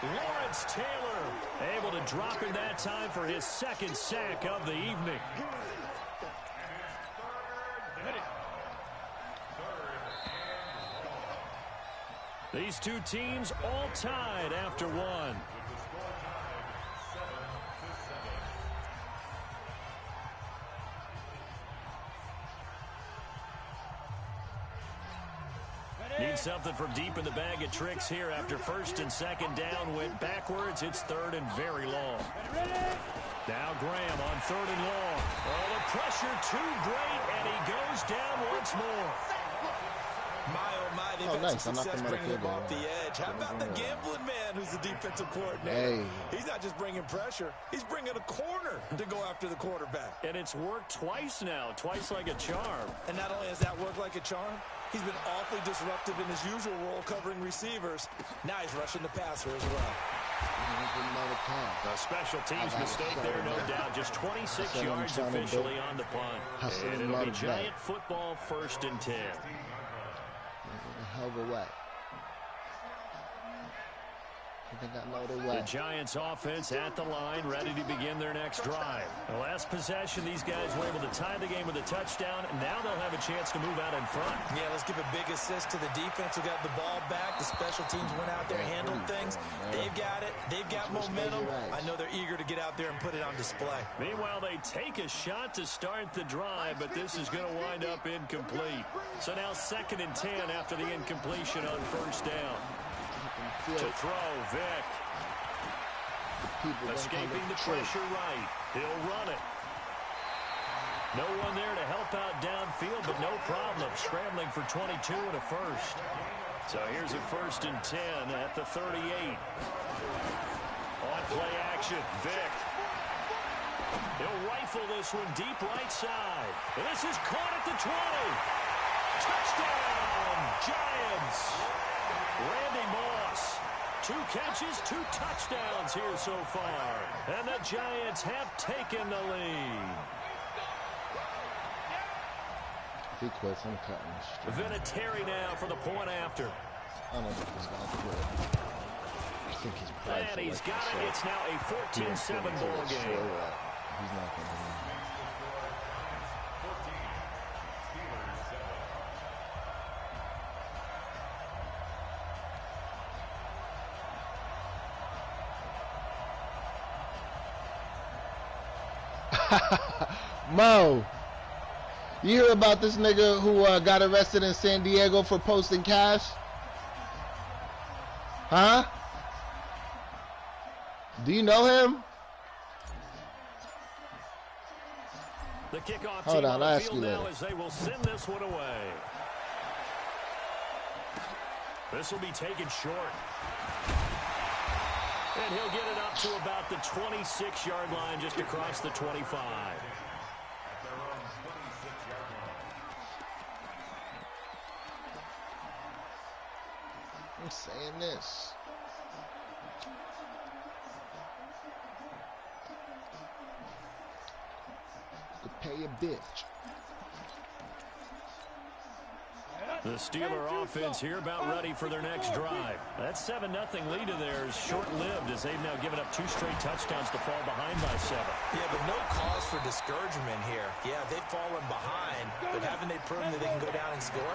Lawrence Taylor able to drop in that time for his 2nd sack of the evening. These two teams all tied after 1. Need something from deep in the bag of tricks here after 1st and 2nd down went backwards. It's 3rd and very long. Now Graham on 3rd and long. Oh, the pressure too great, and he goes down once more. My, oh my, they've had some success bringing him off the edge. How about the gambling man who's the defensive coordinator? Hey. He's not just bringing pressure. He's bringing a corner to go after the quarterback. And it's worked twice now, twice like a charm. And not only has that worked like a charm, he's been awfully disruptive in his usual role covering receivers. Now he's rushing the passer as well. A special teams mistake there, no doubt. Just 26 yards officially on the punt. And it'll be Giant football 1st and 10. Hell of a whack. The Giants offense at the line, ready to begin their next drive. The last possession, these guys were able to tie the game with a touchdown, and now they'll have a chance to move out in front. Yeah, let's give a big assist to the defense who got the ball back. The special teams went out there, handled things. They've got it. They've got momentum. I know they're eager to get out there and put it on display. Meanwhile, they take a shot to start the drive, but this is going to wind up incomplete. So now 2nd and 10 after the incompletion on first down. To throw, Vick. Escaping the pressure right. He'll run it. No one there to help out downfield, but no problem. Scrambling for 22 and a first. So here's a 1st and 10 at the 38. On play action, Vick. He'll rifle this one deep right side. And this is caught at the 20. Touchdown, Giants. Randy Moss. 2 catches, 2 touchdowns here so far. And the Giants have taken the lead. If he quits, I'm cutting the stream. Vinatieri now for the point after. I don't know if he's going to quit. I think he's probably And he's got it. It's now a 14-7 ball game. He's not going to win. Mo, you hear about this nigga who got arrested in San Diego for posting cash? Huh? Do you know him? The kickoff Hold team on, on I'll the ask field you now later. as they will send this one away. This will be taken short. And he'll get it up to about the 26-yard line, just across the 25. I'm saying this. You could pay a bitch. The Steeler offense here about ready for their next drive. That 7-0 lead of theirs short-lived as they've now given up 2 straight touchdowns to fall behind by 7. Yeah, but no cause for discouragement here. Yeah, they've fallen behind, but haven't they proven that they can go down and score?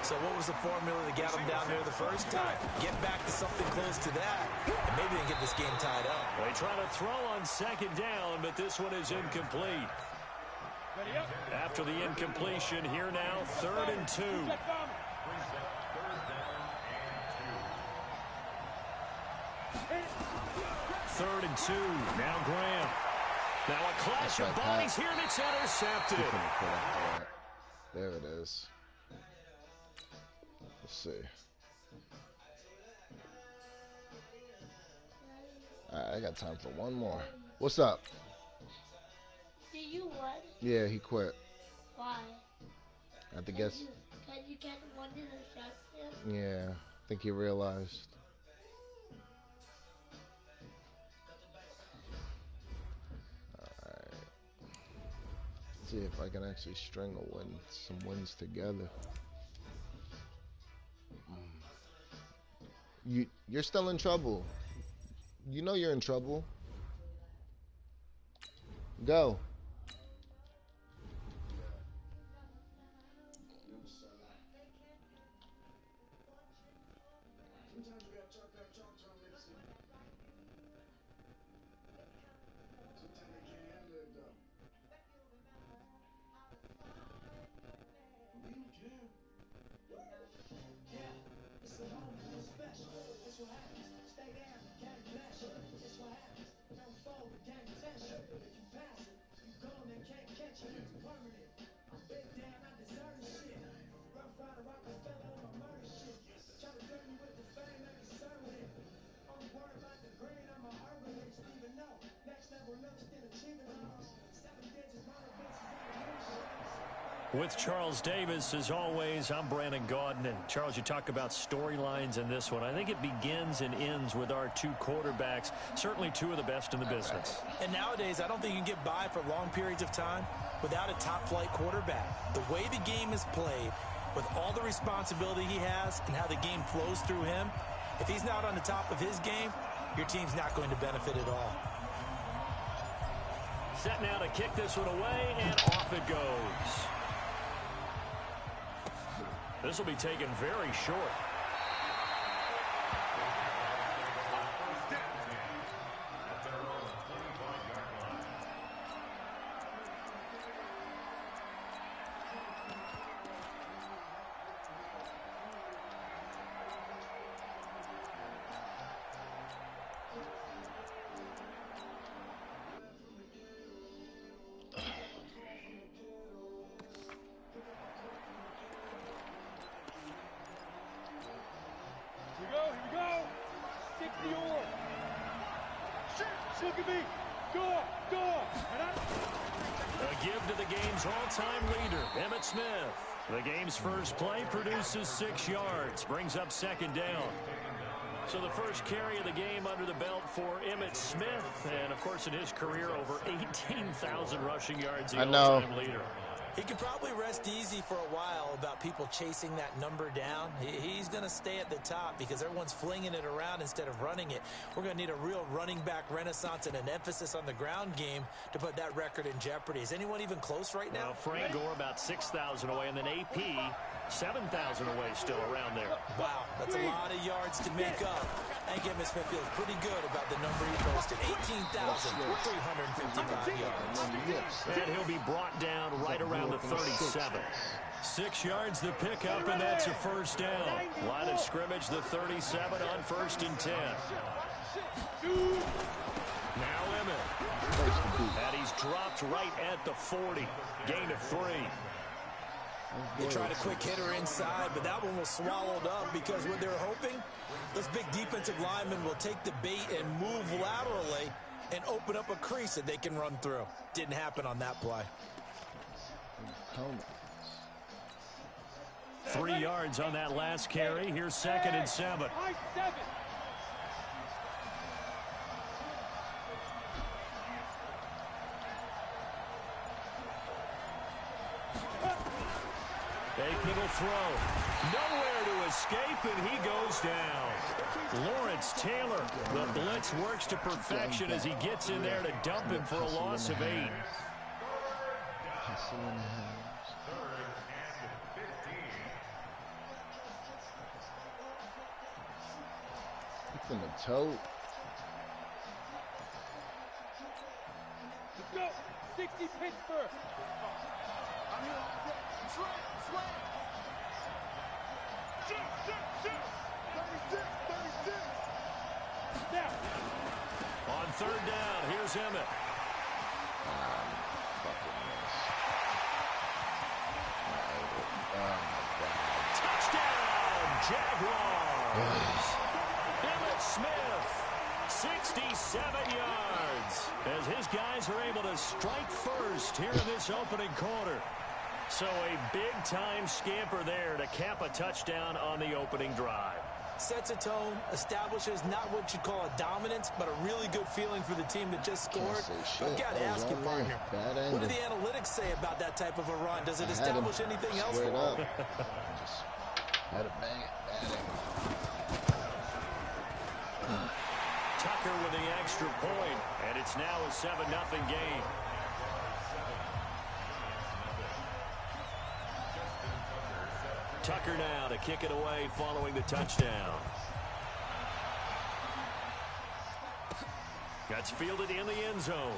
So what was the formula that got them down there the first time? Get back to something close to that, and maybe they can get this game tied up. They try to throw on 2nd down, but this one is incomplete. After the incompletion, here now, 3rd and 2. 3rd and 2. Now Graham. Now a clash of bodies here, and it's intercepted. There it is. Let's see. All right, I got time for one more. What's up? Did you what? Yeah, he quit. Why? I have to guess. Can you get one interception? Yeah, I think he realized. Alright. See if I can actually string some wins together. You're still in trouble. You know you're in trouble. Go. With Charles Davis, as always, I'm Brandon Gaudin. And Charles, you talk about storylines in this one. I think it begins and ends with our 2 quarterbacks, certainly 2 of the best in the business. And nowadays, I don't think you can get by for long periods of time without a top-flight quarterback. The way the game is played, with all the responsibility he has and how the game flows through him, If he's not on the top of his game, your team's not going to benefit at all. Set now to kick this one away, and off it goes. This will be taken very short. Look at me. Go. A give to the game's all-time leader, Emmitt Smith. The game's first play produces 6 yards, brings up second down. So the first carry of the game under the belt for Emmitt Smith, and of course in his career over 18,000 rushing yards, the all-time leader. He could probably rest easy for a while about people chasing that number down. He's going to stay at the top because everyone's flinging it around instead of running it. We're going to need a real running back renaissance and an emphasis on the ground game to put that record in jeopardy. Is anyone even close right now? Well, Frank Gore about 6,000 away, and then AP 7,000 away still around there. Wow, that's a lot of yards to make up. I think Emmitt Smith feels pretty good about the number he posted, 18,355 yards. And he'll be brought down right around the 37. 6 yards the pickup, and that's a first down. Line of scrimmage, the 37 on 1st and 10. Now Emmitt. And he's dropped right at the 40. Gain of 3. They tried a quick hitter inside, but that one was swallowed up because what they're hoping, those big defensive linemen will take the bait and move laterally and open up a crease that they can run through. Didn't happen on that play. 3 yards on that last carry. Here's 2nd and 7. AP will throw. Nowhere to escape, and he goes down. Lawrence Taylor, the blitz works to perfection as he gets in there to dump him for a loss of 8. It's in the toe. Let's go. 60 Pittsburgh. On 3rd down, here's Emmitt. Touchdown, Jaguars! Emmitt Smith, 67 yards, as his guys are able to strike first here in this opening quarter. So a big-time scamper there to cap a touchdown on the opening drive. Sets a tone, establishes not what you'd call a dominance, but a really good feeling for the team that just scored. I've got to ask you, partner, what do the analytics say about that type of a run? Does it establish anything else for them? Just had to bang it. Tucker with the extra point, and it's now a 7-0 game. Tucker now to kick it away following the touchdown. That's fielded in the end zone.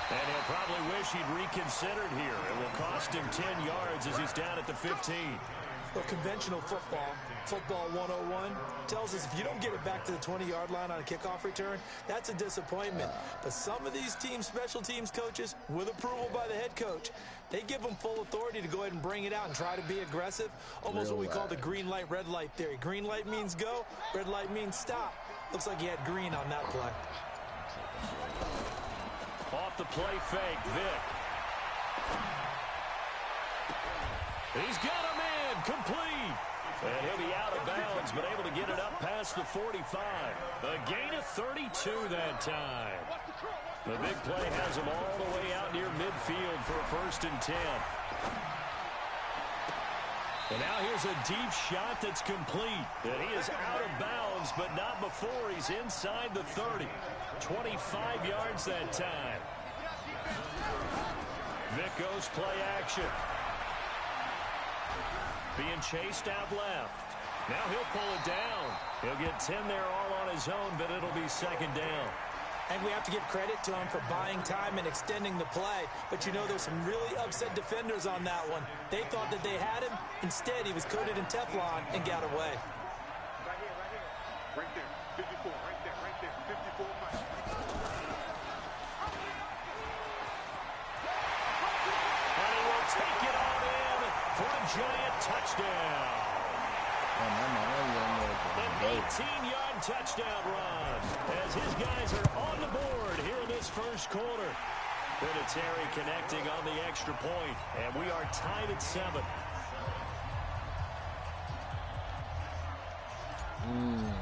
And he'll probably wish he'd reconsidered here. It will cost him 10 yards as he's down at the 15. Well, conventional football 101, tells us if you don't get it back to the 20-yard line on a kickoff return, that's a disappointment. But some of these special teams coaches, with approval by the head coach, they give them full authority to go ahead and bring it out and try to be aggressive. Almost what we call the green light, red light theory. Green light means go, red light means stop. Looks like he had green on that play. Off the play fake, Vick. He's got a man complete. And he'll be out of bounds, but able to get it up past the 45. A gain of 32 that time. The big play has him all the way out near midfield for a 1st and 10. And now here's a deep shot that's complete. And he is out of bounds, but not before he's inside the 30. 25 yards that time. Vic goes play action. Being chased out left. Now he'll pull it down. He'll get 10 there all on his own, but it'll be second down. And we have to give credit to him for buying time and extending the play. But you know, there's some really upset defenders on that one. They thought that they had him. Instead, he was coated in Teflon and got away. Right here, right here. Right there. 54, right there, right there. 54 miles. And he will take it on in for a giant touchdown. An 18-yard touchdown run as his guys are on the board here in this first quarter. Vinatieri connecting on the extra point, and we are tied at 7.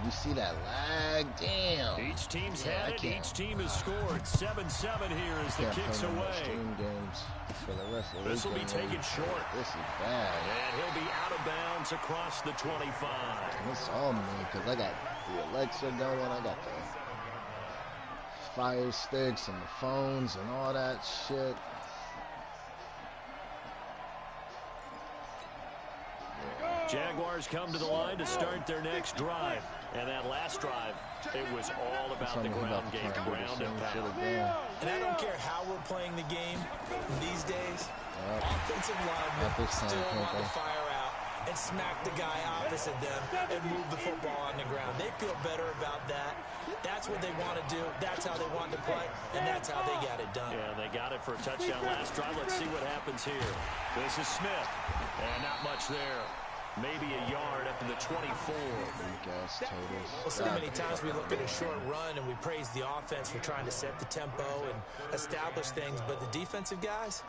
You see that lag? Damn. Each team's had it. Each team has scored. 7-7 here as the kicks away. This will be taken short. This is bad. And he'll be out of bounds across the 25. It's all me because I got the Alexa going. I got the Fire Sticks and the phones and all that shit. Jaguars come to the line to start their next drive. And that last drive, it was all about the ground game, ground and pound. And I don't care how we're playing the game these days. Offensive linemen still want to fire out and smack the guy opposite them and move the football on the ground. They feel better about that. That's what they want to do. That's how they want to play, and that's how they got it done. Yeah, they got it for a touchdown last drive. Let's see what happens here. This is Smith, and not much there. Maybe a yard up to the 24. Well, so many times we look at a short run and we praise the offense for trying to set the tempo and establish things, but the defensive guys,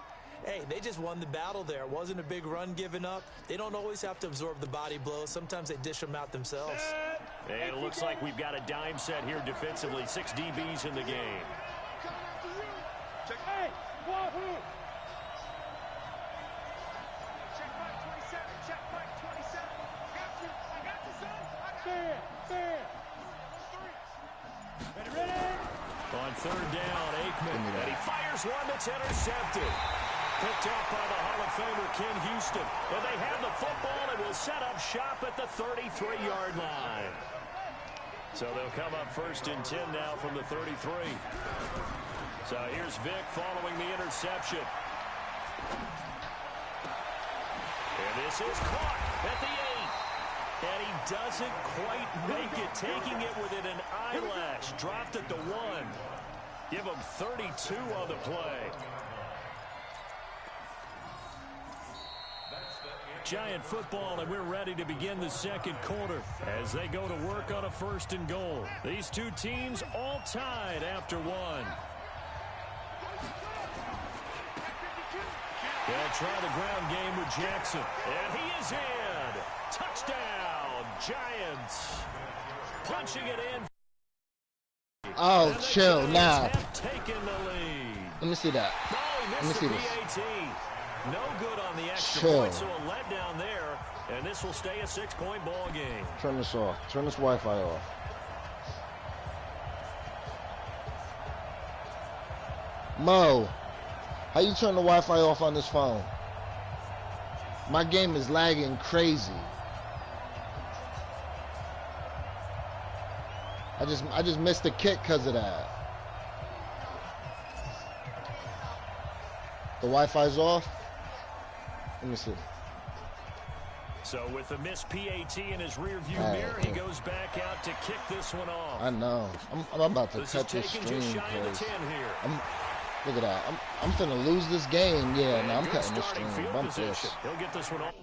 hey, they just won the battle there. It wasn't a big run given up. They don't always have to absorb the body blows. Sometimes they dish them out themselves. And it looks like we've got a dime set here defensively. 6 DBs in the game. Hey, Wahoo! On third down, Aikman, and he fires one that's intercepted. Picked up by the Hall of Famer Ken Houston. And they have the football and will set up shop at the 33-yard line. So they'll come up first and 10 now from the 33. So here's Vic following the interception. And this is caught at the 8. And he doesn't quite make it, taking it within an eyelash. Dropped at the 1. Give him 32 on the play. Giant football, and we're ready to begin the second quarter as they go to work on a 1st and goal. These two teams all tied after 1. They'll try the ground game with Jackson. And he is in. Touchdown, Giants. Punching it in. Oh, chill, now. Taking the lead. Let me see that. Let me see this. No good on the extra point, so a letdown there. And this will stay a 6-point ball game. Turn this off. Turn this Wi-Fi off. Mo, how you turn the Wi-Fi off on this phone? My game is lagging crazy. I just missed the kick because of that. The Wi-Fi's off. Let me see. So with the missed PAT in his rearview mirror, he goes back out to kick this one off. I know. I'm about to cut this stream. Just shy of the 10 here. Look at that. I'm finna lose this game. Yeah, no, I'm cutting this stream. Bump this. He'll get this one off.